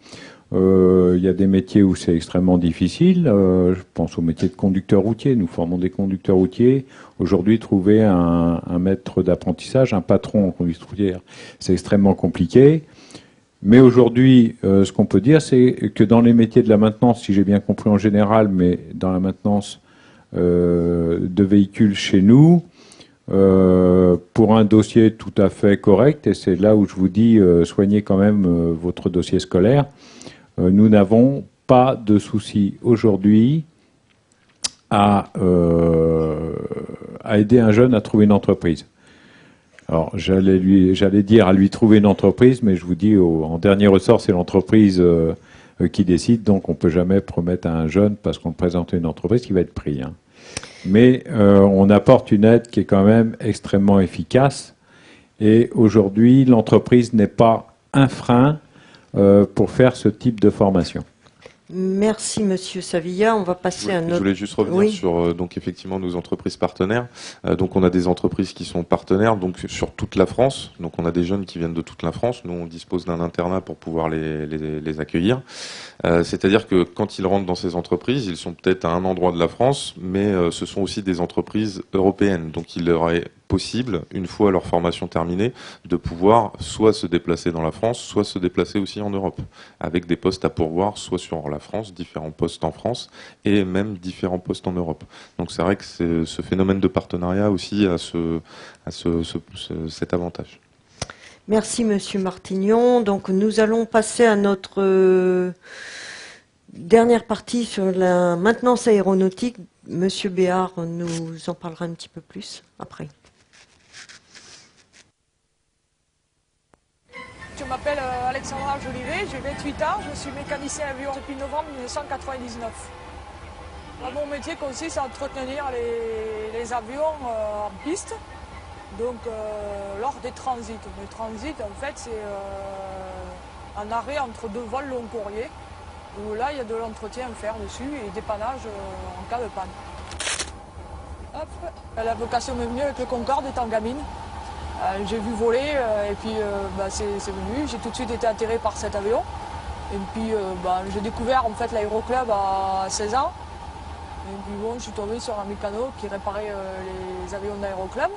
Il y a des métiers où c'est extrêmement difficile. Je pense au métier de conducteur routier. Nous formons des conducteurs routiers. Aujourd'hui, trouver un maître d'apprentissage, un patron en conduite routière, c'est extrêmement compliqué. Mais aujourd'hui, ce qu'on peut dire, c'est que dans les métiers de la maintenance, si j'ai bien compris en général, mais dans la maintenance de véhicules chez nous, pour un dossier tout à fait correct, et c'est là où je vous dis, soignez quand même votre dossier scolaire, nous n'avons pas de souci aujourd'hui à aider un jeune à trouver une entreprise. Alors, j'allais dire à lui trouver une entreprise, mais je vous dis, en dernier ressort, c'est l'entreprise qui décide, donc on ne peut jamais promettre à un jeune, parce qu'on le présente à une entreprise, qui va être pris. Hein. Mais on apporte une aide qui est quand même extrêmement efficace, et aujourd'hui, l'entreprise n'est pas un frein pour faire ce type de formation. Merci Monsieur Savilla. On va passer à notre... Je voulais juste revenir sur donc effectivement nos entreprises partenaires. Donc on a des entreprises qui sont partenaires donc sur toute la France. Donc on a des jeunes qui viennent de toute la France. Nous on dispose d'un internat pour pouvoir les accueillir. C'est-à-dire que quand ils rentrent dans ces entreprises, ils sont peut-être à un endroit de la France, mais ce sont aussi des entreprises européennes. Donc il leur est possible, une fois leur formation terminée, de pouvoir soit se déplacer dans la France, soit se déplacer aussi en Europe, avec des postes à pourvoir, soit sur la France, différents postes en France, et même différents postes en Europe. Donc c'est vrai que ce phénomène de partenariat aussi a cet avantage. Merci Monsieur Martignon. Donc nous allons passer à notre dernière partie sur la maintenance aéronautique. Monsieur Béard nous en parlera un petit peu plus après. Je m'appelle Alexandra Jolivet, j'ai 28 ans, je suis mécanicien avion depuis novembre 1999. Mon métier consiste à entretenir les avions en piste, donc lors des transits. Le transit, en fait, c'est un arrêt entre deux vols long courrier, où là, il y a de l'entretien à faire dessus et dépannage en cas de panne. Hop. La vocation m'est venue avec le Concorde étant gamine. J'ai vu voler et puis c'est venu. J'ai tout de suite été attiré par cet avion. Et puis j'ai découvert en fait l'aéroclub à 16 ans. Et puis bon, je suis tombé sur un mécano qui réparait les avions d'aéroclub.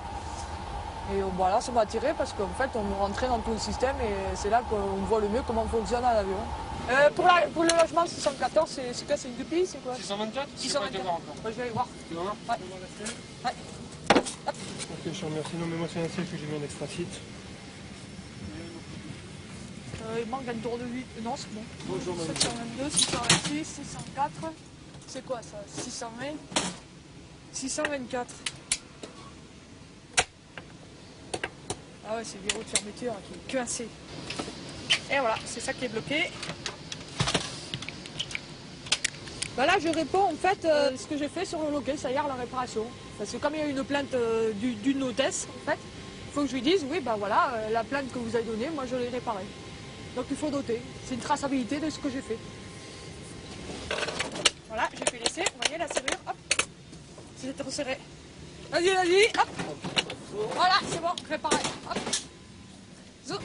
Et voilà, ça m'a attiré parce qu'en fait on rentrait dans tout le système et c'est là qu'on voit le mieux comment fonctionne un avion. Pour le logement 614, c'est quoi? C'est une duplie? C'est quoi? 624? 624. Je vais aller voir. Tu vas voir? Ouais. Ouais. Ok, je te remercie. Non, mais moi, c'est un seul que j'ai mis en extra site. Il manque un tour de 8. Non, c'est bon. Bonjour, madame. 722, 626, 604. C'est quoi ça? 620 624. Ah ouais, c'est le verrou de fermeture qui est coincé. Et voilà, c'est ça qui est bloqué. Là, je réponds en fait ce que j'ai fait sur le loquet, c'est-à-dire la réparation. Parce que comme il y a une plainte d'une hôtesse, en fait, il faut que je lui dise, oui, voilà, la plainte que vous avez donnée, moi je l'ai réparée. Donc il faut noter. C'est une traçabilité de ce que j'ai fait. Voilà, j'ai pu laisser, vous voyez la serrure, hop, c'est trop serré. Vas-y, hop. Voilà, c'est bon, réparé, hop. Zou.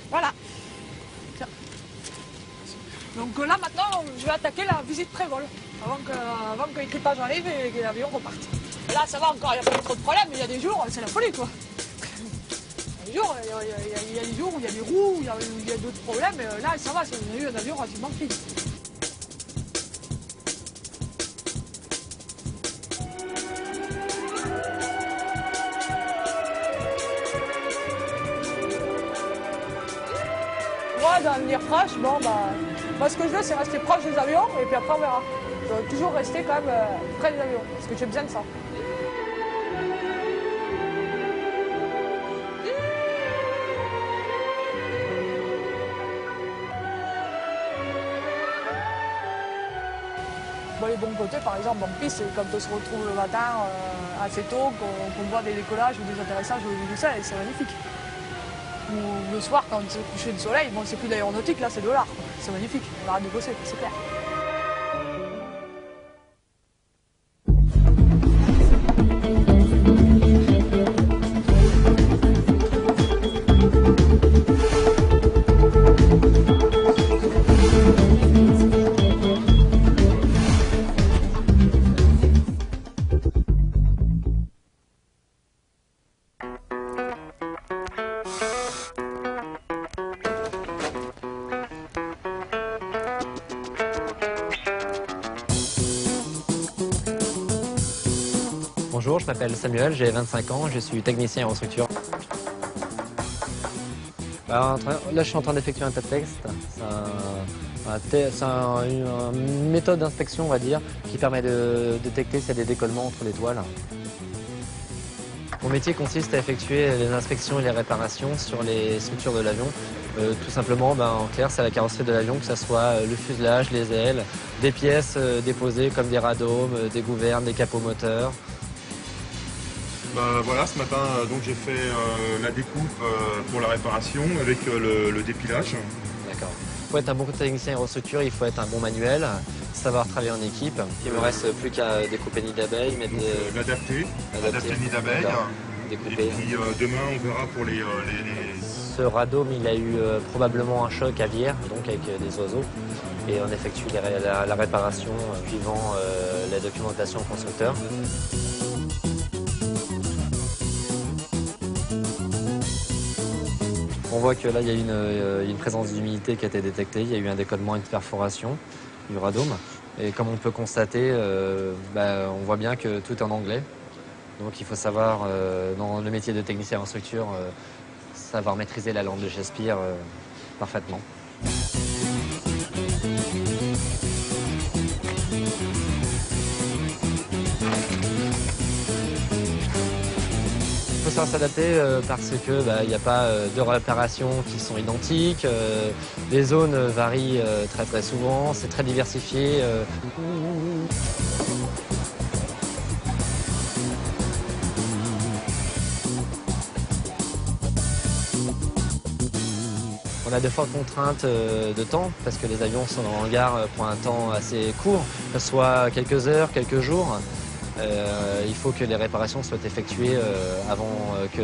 Voilà. Tiens. Donc là maintenant, je vais attaquer la visite pré-vol, avant que l'équipage arrive et que l'avion reparte. Là ça va encore, il n'y a pas trop de problème, mais il y a des jours, c'est la folie quoi. Il y a des jours où il y a des roues, où il y a d'autres problèmes, mais là ça va, on a eu un avion relativement clean. Dans l'avenir proche, moi ce que je veux c'est rester proche des avions et puis après on verra. Je dois toujours rester quand même près des avions parce que j'ai besoin de ça. Les bons côtés par exemple en piste, c'est quand on se retrouve le matin assez tôt, qu'on voit des décollages ou des atterrissages au début du ciel et c'est magnifique. Ou le soir, quand c'est couché de soleil, bon, c'est plus d'aéronautique, là, c'est de l'art. C'est magnifique, on arrête de bosser, c'est clair. Bonjour, je m'appelle Samuel, j'ai 25 ans, je suis technicien aérostructure. Là, je suis en train d'effectuer un test texte. C'est une méthode d'inspection, on va dire, qui permet de détecter s'il y a des décollements entre les toiles. Mon métier consiste à effectuer les inspections et les réparations sur les structures de l'avion. Tout simplement, en clair, c'est la carrosserie de l'avion, que ce soit le fuselage, les ailes, des pièces déposées comme des radomes, des gouvernes, des capots moteurs. Voilà, ce matin donc j'ai fait la découpe pour la réparation avec le dépilage. D'accord. Pour être un bon technicien aérostructure, il faut être un bon manuel, savoir travailler en équipe. Il me reste plus qu'à découper nid d'abeille, mettre l'adapter nid d'abeille. Et puis demain on verra pour les... Ce radome, il a eu probablement un choc aviaire, donc avec des oiseaux. Et on effectue la réparation suivant la documentation au constructeur. On voit que là, il y a une présence d'humidité qui a été détectée. Il y a eu un décollement et une perforation du radome. Et comme on peut constater, on voit bien que tout est en anglais. Donc il faut savoir, dans le métier de technicien en structure, savoir maîtriser la langue de Shakespeare parfaitement. falloir s'adapter parce que il n'y a pas de réparations qui sont identiques. Les zones varient très très souvent, c'est très diversifié. On a de fortes contraintes de temps parce que les avions sont en hangar pour un temps assez court, que ce soit quelques heures, quelques jours. Il faut que les réparations soient effectuées avant que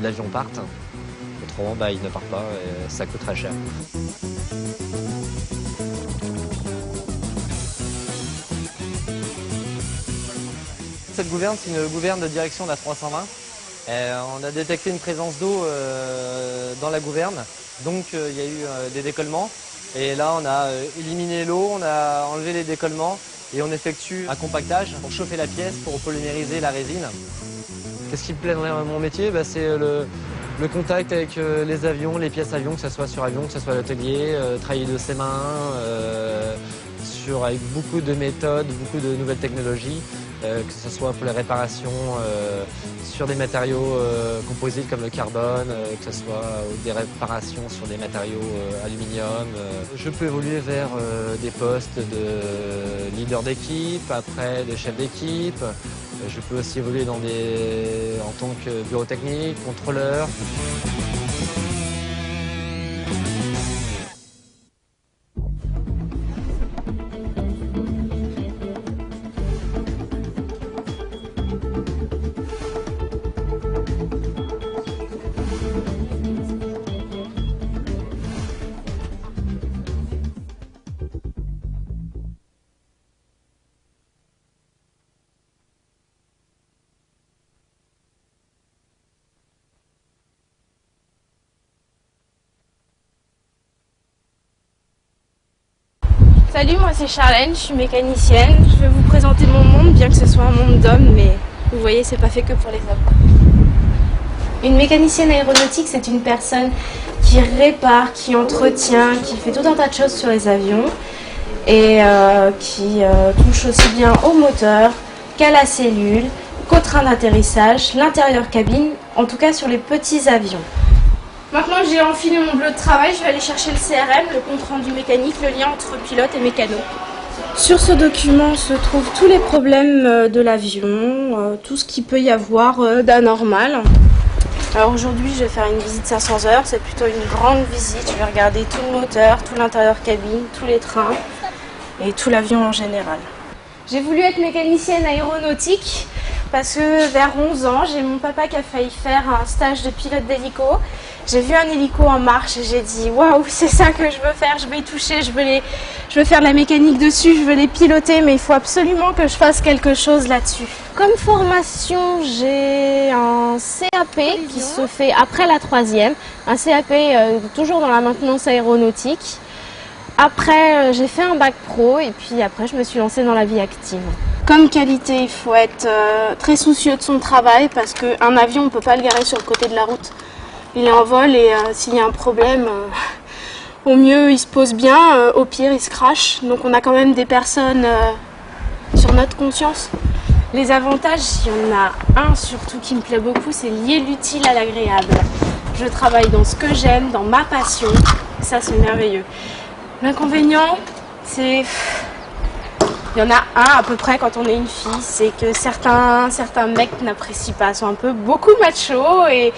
l'avion parte. Autrement, il ne part pas et ça coûte très cher. Cette gouverne, c'est une gouverne de direction d'A320. On a détecté une présence d'eau dans la gouverne, donc il y a eu des décollements. Et là, on a éliminé l'eau, on a enlevé les décollements et on effectue un compactage pour chauffer la pièce, pour polymériser la résine. Qu'est-ce qui me plaît dans mon métier? C'est le contact avec les avions, les pièces avions, que ce soit sur avion, que ce soit à l'atelier, travailler de ses mains, avec beaucoup de méthodes, beaucoup de nouvelles technologies. Que ce soit pour les réparations sur des matériaux composites comme le carbone, que ce soit des réparations sur des matériaux aluminium. Je peux évoluer vers des postes de leader d'équipe, après de chef d'équipe. Je peux aussi évoluer en tant que bureau technique, contrôleur. Salut, moi c'est Charlène, je suis mécanicienne. Je vais vous présenter mon monde, bien que ce soit un monde d'hommes, mais vous voyez, c'est pas fait que pour les hommes. Une mécanicienne aéronautique, c'est une personne qui répare, qui entretient, qui fait tout un tas de choses sur les avions et qui touche aussi bien au moteur qu'à la cellule, qu'au train d'atterrissage, l'intérieur cabine, en tout cas sur les petits avions. Maintenant que j'ai enfilé mon bleu de travail, je vais aller chercher le CRM, le compte rendu mécanique, le lien entre pilote et mécano. Sur ce document se trouvent tous les problèmes de l'avion, tout ce qu'il peut y avoir d'anormal. Alors aujourd'hui, je vais faire une visite 500 heures, c'est plutôt une grande visite. Je vais regarder tout le moteur, tout l'intérieur cabine, tous les trains et tout l'avion en général. J'ai voulu être mécanicienne aéronautique parce que vers 11 ans, j'ai mon papa qui a failli faire un stage de pilote d'hélico. J'ai vu un hélico en marche et j'ai dit waouh, c'est ça que je veux faire, je vais y toucher, je veux faire de la mécanique dessus, je veux les piloter, mais il faut absolument que je fasse quelque chose là-dessus. Comme formation, j'ai un CAP qui se fait après la 3e, un CAP toujours dans la maintenance aéronautique. Après, j'ai fait un bac pro et puis après, je me suis lancée dans la vie active. Comme qualité, il faut être très soucieux de son travail parce qu'un avion, on ne peut pas le garer sur le côté de la route. Il est en vol et s'il y a un problème, au mieux il se pose bien, au pire il se crache. Donc on a quand même des personnes sur notre conscience. Les avantages, il y en a un surtout qui me plaît beaucoup, c'est lier l'utile à l'agréable. Je travaille dans ce que j'aime, dans ma passion, ça c'est merveilleux. L'inconvénient, c'est... Il y en a un à peu près quand on est une fille, c'est que certains mecs n'apprécient pas, sont un peu beaucoup machos et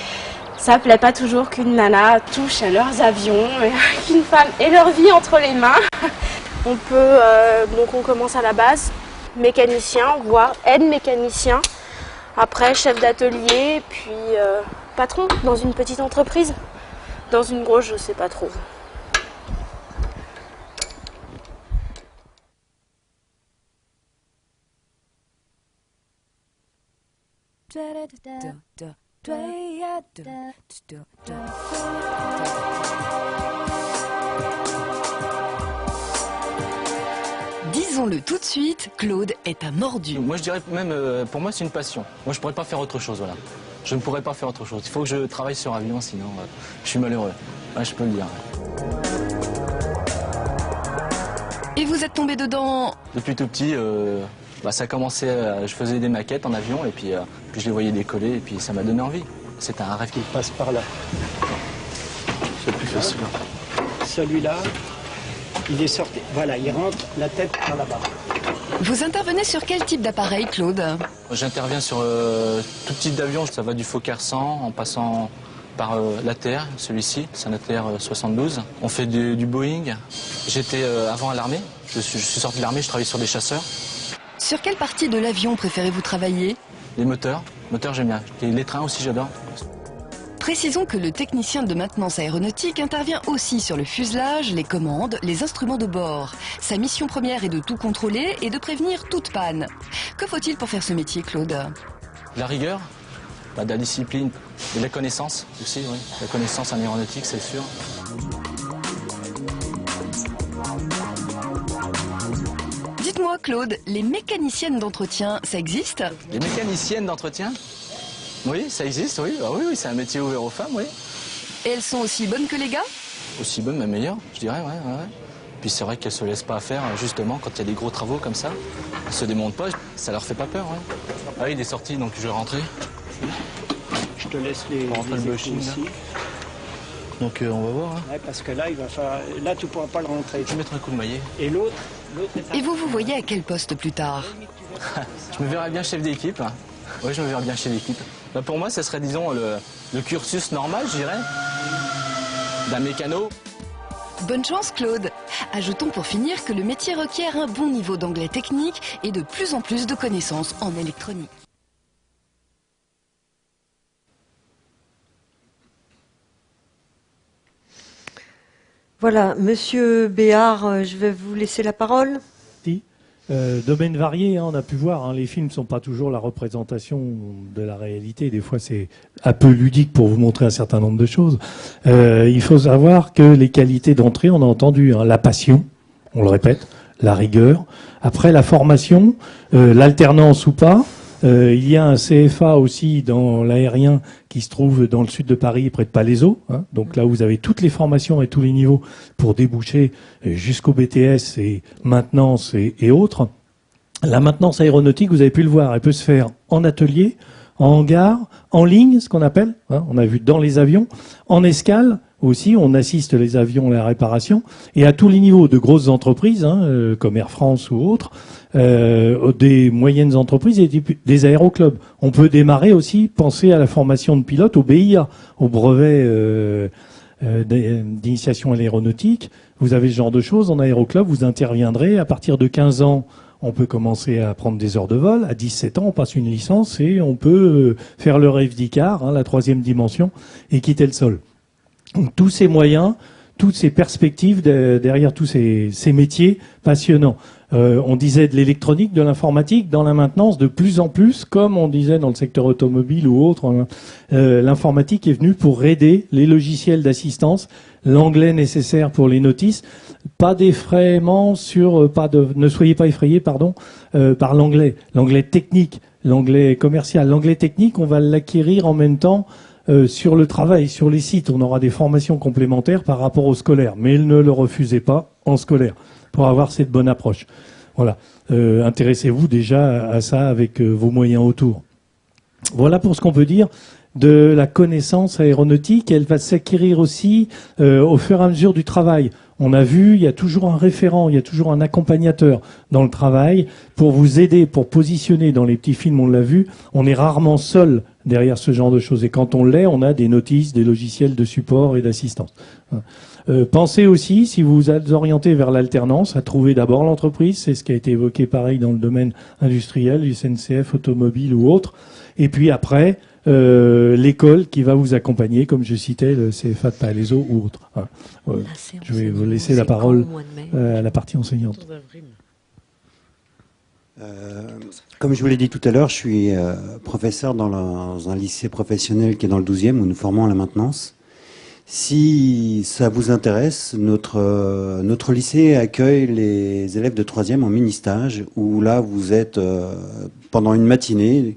ça plaît pas toujours qu'une nana touche à leurs avions, qu'une femme ait leur vie entre les mains. On peut, donc on commence à la base, mécanicien, voire aide-mécanicien, après chef d'atelier, puis patron dans une petite entreprise. Dans une grosse, je sais pas trop. Disons-le tout de suite, Claude est un mordu. Moi je dirais même, pour moi c'est une passion. Moi je pourrais pas faire autre chose, voilà. Je ne pourrais pas faire autre chose. Il faut que je travaille sur avion, sinon je suis malheureux. Ouais, je peux le dire. Et vous êtes tombé dedans? Depuis tout petit, ça a commencé, je faisais des maquettes en avion et puis je les voyais décoller et puis ça m'a donné envie. C'est un rêve qui passe par là. C'est plus facile. Celui-là, il est sorti. Voilà, il rentre la tête par là-bas. Vous intervenez sur quel type d'appareil, Claude? J'interviens sur tout type d'avion. Ça va du Fokker 100 en passant par l'ATR, celui-ci, c'est un ATR 72. On fait du Boeing. J'étais avant à l'armée. Je suis sorti de l'armée, je travaillais sur des chasseurs. Sur quelle partie de l'avion préférez-vous travailler? Les moteurs. Moteurs, j'aime bien. Et les trains aussi, j'adore. Précisons que le technicien de maintenance aéronautique intervient aussi sur le fuselage, les commandes, les instruments de bord. Sa mission première est de tout contrôler et de prévenir toute panne. Que faut-il pour faire ce métier, Claude? La rigueur, de la discipline et la connaissance aussi, oui. La connaissance en aéronautique, c'est sûr. Dites-moi, Claude, les mécaniciennes d'entretien, ça existe? Les mécaniciennes d'entretien? Oui, ça existe, oui. Ah oui, c'est un métier ouvert aux femmes, oui. Et elles sont aussi bonnes que les gars? Aussi bonnes, mais meilleures, je dirais, ouais. Puis c'est vrai qu'elles se laissent pas faire, justement, quand il y a des gros travaux comme ça. Elles se démontent pas, ça leur fait pas peur, ouais. Ah oui, il est sorti, donc je vais rentrer. Je te laisse les bushing, ici. Donc on va voir. Ouais, parce que là, il va falloir... là, tu pourras pas le rentrer. Je vais mettre un coup de maillet. Et l'autre Et vous voyez à quel poste plus tard? Je me verrais bien chef d'équipe. Oui, je me verrais bien chef d'équipe. Là, pour moi, ce serait, disons, le cursus normal, je dirais, d'un mécano. Bonne chance, Claude. Ajoutons pour finir que le métier requiert un bon niveau d'anglais technique et de plus en plus de connaissances en électronique. Voilà, Monsieur Béard, je vais vous laisser la parole. Domaine varié, hein, on a pu voir, hein, les films ne sont pas toujours la représentation de la réalité. Des fois, c'est un peu ludique pour vous montrer un certain nombre de choses. Il faut savoir que les qualités d'entrée, on a entendu, hein, la passion, on le répète, la rigueur. Après, la formation, l'alternance ou pas. Il y a un CFA aussi dans l'aérien qui se trouve dans le sud de Paris, près de Palaiseau. Hein. Donc là, vous avez toutes les formations et tous les niveaux pour déboucher jusqu'au BTS et maintenance et autres. La maintenance aéronautique, vous avez pu le voir, elle peut se faire en atelier, en hangar, en ligne, ce qu'on appelle. Hein, on a vu dans les avions, en escale. Aussi, on assiste les avions à la réparation et à tous les niveaux de grosses entreprises, hein, comme Air France ou autres, des moyennes entreprises et des aéroclubs. On peut démarrer aussi, penser à la formation de pilote au BIA, au brevet d'initiation à l'aéronautique. Vous avez ce genre de choses en aéroclub, vous interviendrez. À partir de 15 ans, on peut commencer à prendre des heures de vol. À 17 ans, on passe une licence et on peut faire le rêve d'Icare, hein, la 3e dimension, et quitter le sol. Donc, tous ces moyens, toutes ces perspectives derrière tous ces métiers passionnants. On disait de l'électronique, de l'informatique, dans la maintenance, de plus en plus, comme on disait dans le secteur automobile ou autre, l'informatique est venue pour aider les logiciels d'assistance, l'anglais nécessaire pour les notices, pas d'effrayement ne soyez pas effrayés, par l'anglais technique, l'anglais commercial. L'anglais technique, on va l'acquérir en même temps sur le travail, sur les sites. On aura des formations complémentaires par rapport au scolaire, mais ne le refusez pas en scolaire pour avoir cette bonne approche. Voilà. Intéressez-vous déjà à ça avec vos moyens autour. Voilà pour ce qu'on peut dire de la connaissance aéronautique. Elle va s'acquérir aussi au fur et à mesure du travail. On a vu, il y a toujours un référent, il y a toujours un accompagnateur dans le travail pour vous aider, pour positionner. Dans les petits films, on l'a vu, on est rarement seul derrière ce genre de choses. Et quand on l'est, on a des notices, des logiciels de support et d'assistance. Pensez aussi, si vous vous orientez vers l'alternance, à trouver d'abord l'entreprise. C'est ce qui a été évoqué pareil dans le domaine industriel, du SNCF, automobile ou autre. Et puis après, l'école qui va vous accompagner, comme je citais, le CFA de Palaiseau ou autre. Voilà. Je vais vous laisser la parole à la partie enseignante. Comme je vous l'ai dit tout à l'heure, je suis professeur dans un lycée professionnel qui est dans le 12e où nous formons à la maintenance. Si ça vous intéresse, notre lycée accueille les élèves de 3e en mini-stage où là vous êtes pendant une matinée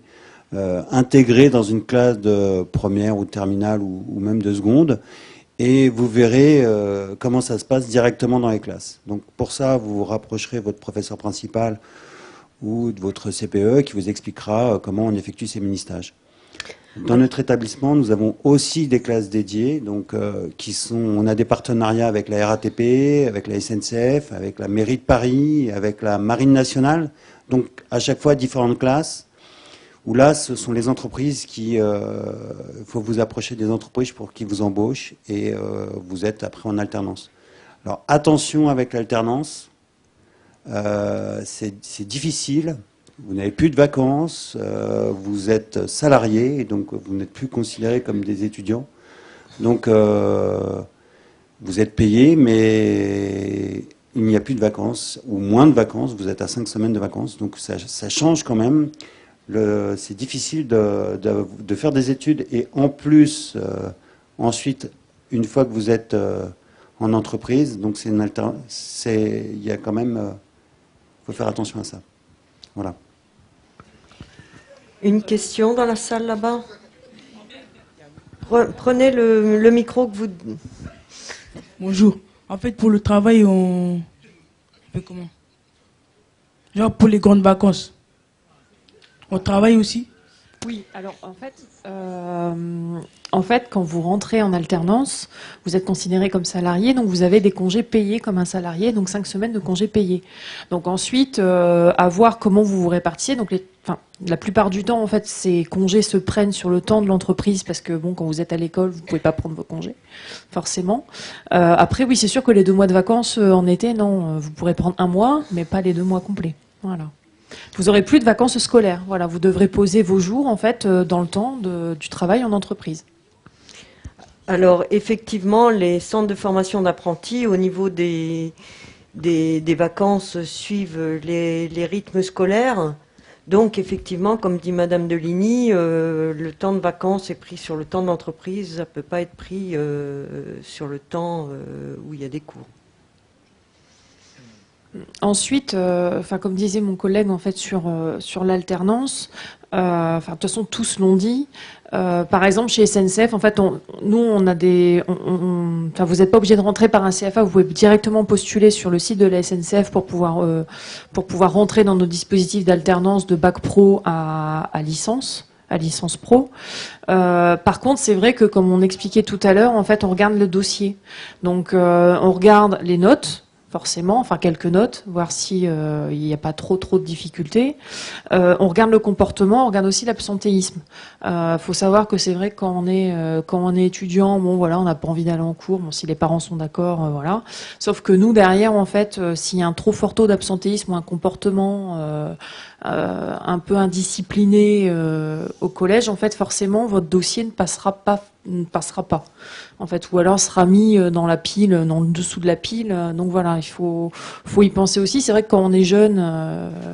intégré dans une classe de première ou de terminale ou même de seconde et vous verrez comment ça se passe directement dans les classes. Donc pour ça, vous vous rapprocherez de votre professeur principal ou de votre CPE qui vous expliquera comment on effectue ces mini-stages. Dans notre établissement, nous avons aussi des classes dédiées, donc on a des partenariats avec la RATP, avec la SNCF, avec la mairie de Paris, avec la Marine nationale. Donc à chaque fois différentes classes. Où là, ce sont les entreprises qui, faut vous approcher des entreprises pour qu'ils vous embauchent et vous êtes après en alternance. Alors attention avec l'alternance, c'est difficile. Vous n'avez plus de vacances, vous êtes salarié et donc vous n'êtes plus considéré comme des étudiants. Donc vous êtes payé, mais il n'y a plus de vacances ou moins de vacances. Vous êtes à 5 semaines de vacances, donc ça change quand même. C'est difficile de faire des études et en plus, ensuite, une fois que vous êtes en entreprise, donc il y a quand même, faut faire attention à ça. Voilà. Une question dans la salle là-bas. Prenez le micro que vous... Bonjour. En fait, pour le travail, on fait comment? Genre pour les grandes vacances. On travaille aussi? Oui, alors en fait, quand vous rentrez en alternance, vous êtes considéré comme salarié, donc vous avez des congés payés comme un salarié, donc 5 semaines de congés payés. Donc ensuite, à voir comment vous vous répartissez. Donc la plupart du temps, en fait, ces congés se prennent sur le temps de l'entreprise parce que bon, quand vous êtes à l'école, vous pouvez pas prendre vos congés, forcément. Après, oui, c'est sûr que les 2 mois de vacances en été, non, vous pourrez prendre 1 mois, mais pas les 2 mois complets. Voilà. Vous aurez plus de vacances scolaires. Voilà, vous devrez poser vos jours en fait dans le temps du travail en entreprise. Alors effectivement, les centres de formation d'apprentis au niveau des vacances suivent les rythmes scolaires. Donc effectivement, comme dit Madame Deligny, le temps de vacances est pris sur le temps de l'entreprise, ça ne peut pas être pris sur le temps où il y a des cours. Ensuite, comme disait mon collègue en fait sur l'alternance, de toute façon tous l'ont dit. Par exemple chez SNCF, en fait, on a des, vous n'êtes pas obligé de rentrer par un CFA, vous pouvez directement postuler sur le site de la SNCF pour pouvoir rentrer dans nos dispositifs d'alternance de bac pro à licence pro. Par contre, c'est vrai que comme on expliquait tout à l'heure, en fait, on regarde le dossier. Donc, on regarde les notes. Forcément, quelques notes, voir si il n'y a pas trop de difficultés. On regarde le comportement, on regarde aussi l'absentéisme. Faut savoir que c'est vrai que quand on est étudiant, bon voilà, on n'a pas envie d'aller en cours, bon si les parents sont d'accord, voilà. Sauf que nous derrière, en fait, s'il y a un trop fort taux d'absentéisme ou un comportement un peu indiscipliné au collège, en fait, forcément, votre dossier ne passera pas. En fait, ou alors sera mis dans la pile, dans le dessous de la pile. Donc voilà, il faut y penser aussi. C'est vrai que quand on est jeune,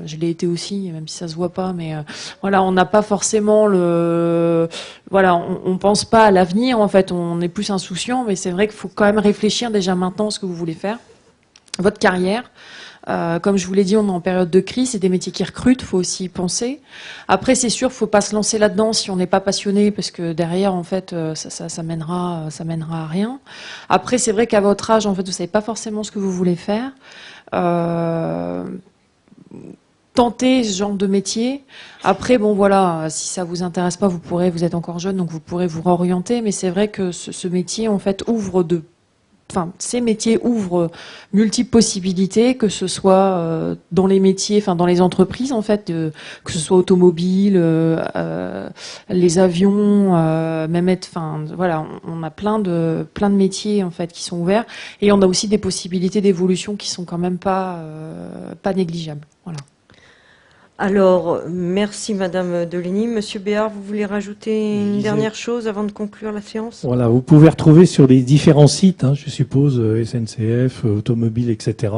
je l'ai été aussi, même si ça se voit pas, mais voilà, on n'a pas forcément on pense pas à l'avenir. En fait, on est plus insouciant, mais c'est vrai qu'il faut quand même réfléchir déjà maintenant à ce que vous voulez faire, votre carrière. Comme je vous l'ai dit, on est en période de crise, c'est des métiers qui recrutent, faut aussi y penser. Après, c'est sûr, faut pas se lancer là-dedans si on n'est pas passionné, parce que derrière, en fait, ça mènera à rien. Après, c'est vrai qu'à votre âge, en fait, vous savez pas forcément ce que vous voulez faire. Tentez ce genre de métier. Après, bon voilà, si ça vous intéresse pas, vous êtes encore jeune, donc vous pourrez vous réorienter. Mais c'est vrai que ce métier, en fait, ces métiers ouvrent multiples possibilités, que ce soit dans les métiers, dans les entreprises en fait, que ce soit automobile, les avions, voilà, on a plein de métiers en fait qui sont ouverts et on a aussi des possibilités d'évolution qui sont quand même pas négligeables. Voilà. Alors, merci Madame Deligny. Monsieur Béard, vous voulez rajouter une dernière chose avant de conclure la séance? Voilà, vous pouvez retrouver sur les différents sites, je suppose, SNCF, Automobile, etc.,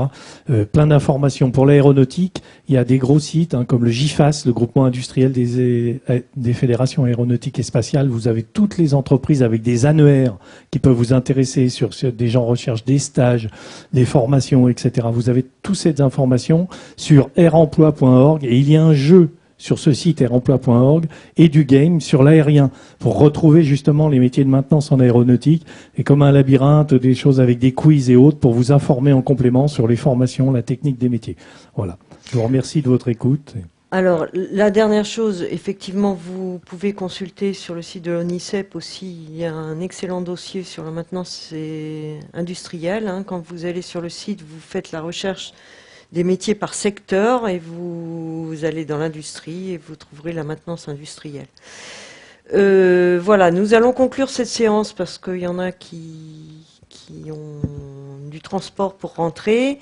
plein d'informations. Pour l'aéronautique, il y a des gros sites comme le GIFAS, le groupement industriel des fédérations aéronautiques et spatiales. Vous avez toutes les entreprises avec des annuaires qui peuvent vous intéresser sur des gens recherchent des stages, des formations, etc. Vous avez toutes ces informations sur airemploi.org et il y a un jeu sur ce site airemploi.org et du game sur l'aérien pour retrouver justement les métiers de maintenance en aéronautique et comme un labyrinthe, des choses avec des quiz et autres pour vous informer en complément sur les formations, la technique des métiers. Voilà. Je vous remercie de votre écoute. Alors, la dernière chose, effectivement, vous pouvez consulter sur le site de l'ONICEP aussi, il y a un excellent dossier sur la maintenance industrielle. Hein. Quand vous allez sur le site, vous faites la recherche des métiers par secteur et vous allez dans l'industrie et vous trouverez la maintenance industrielle. Voilà, nous allons conclure cette séance parce qu'il y en a qui ont du transport pour rentrer.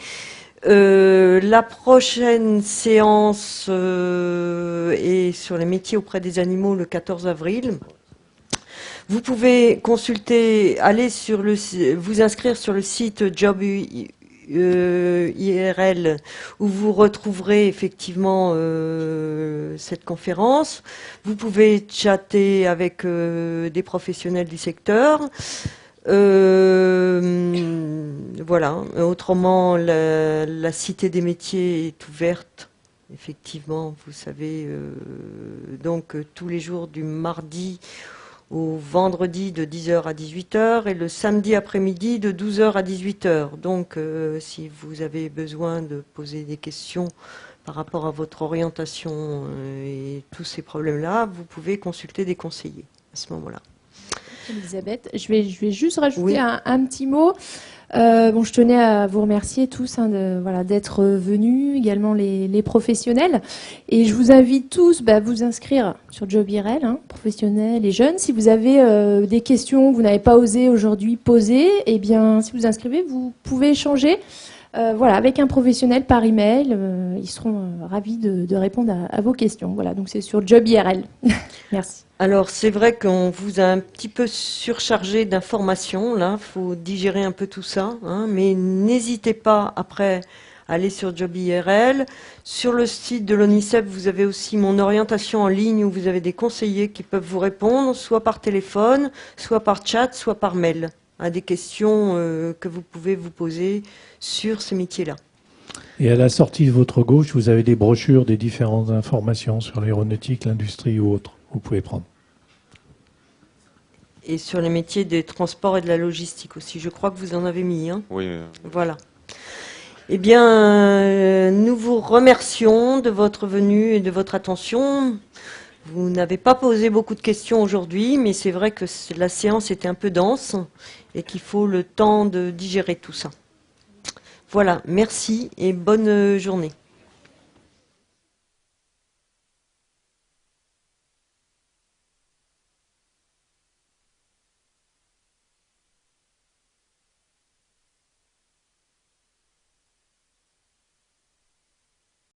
La prochaine séance est sur les métiers auprès des animaux le 14 avril. Vous pouvez consulter, vous inscrire sur le site Job IRL où vous retrouverez effectivement cette conférence. Vous pouvez chatter avec des professionnels du secteur. Voilà. Autrement, la Cité des métiers est ouverte. Effectivement, vous savez, donc tous les jours du mardi au vendredi de 10h à 18h et le samedi après-midi de 12h à 18h. Donc, si vous avez besoin de poser des questions par rapport à votre orientation et tous ces problèmes-là, vous pouvez consulter des conseillers à ce moment-là. Elisabeth, je vais juste rajouter Oui. un petit mot. Je tenais à vous remercier tous d'être venus, également les professionnels. Et je vous invite tous à vous inscrire sur Job IRL, professionnels et jeunes. Si vous avez des questions que vous n'avez pas osé aujourd'hui poser, eh bien, si vous inscrivez, vous pouvez échanger avec un professionnel par email. Ils seront ravis de répondre à vos questions. Voilà, donc c'est sur Job IRL. Merci. Alors, c'est vrai qu'on vous a un petit peu surchargé d'informations, là, il faut digérer un peu tout ça, hein, mais n'hésitez pas, après, à aller sur Job IRL. Sur le site de l'ONICEP, vous avez aussi mon orientation en ligne, où vous avez des conseillers qui peuvent vous répondre, soit par téléphone, soit par chat, soit par mail, à des questions que vous pouvez vous poser sur ces métiers-là. Et à la sortie de votre gauche, vous avez des brochures, des différentes informations sur l'aéronautique, l'industrie ou autre. Vous pouvez prendre. Et sur les métiers des transports et de la logistique aussi. Je crois que vous en avez mis. Hein. Oui. Voilà. Eh bien, nous vous remercions de votre venue et de votre attention. Vous n'avez pas posé beaucoup de questions aujourd'hui, mais c'est vrai que la séance était un peu dense et qu'il faut le temps de digérer tout ça. Voilà, merci et bonne journée.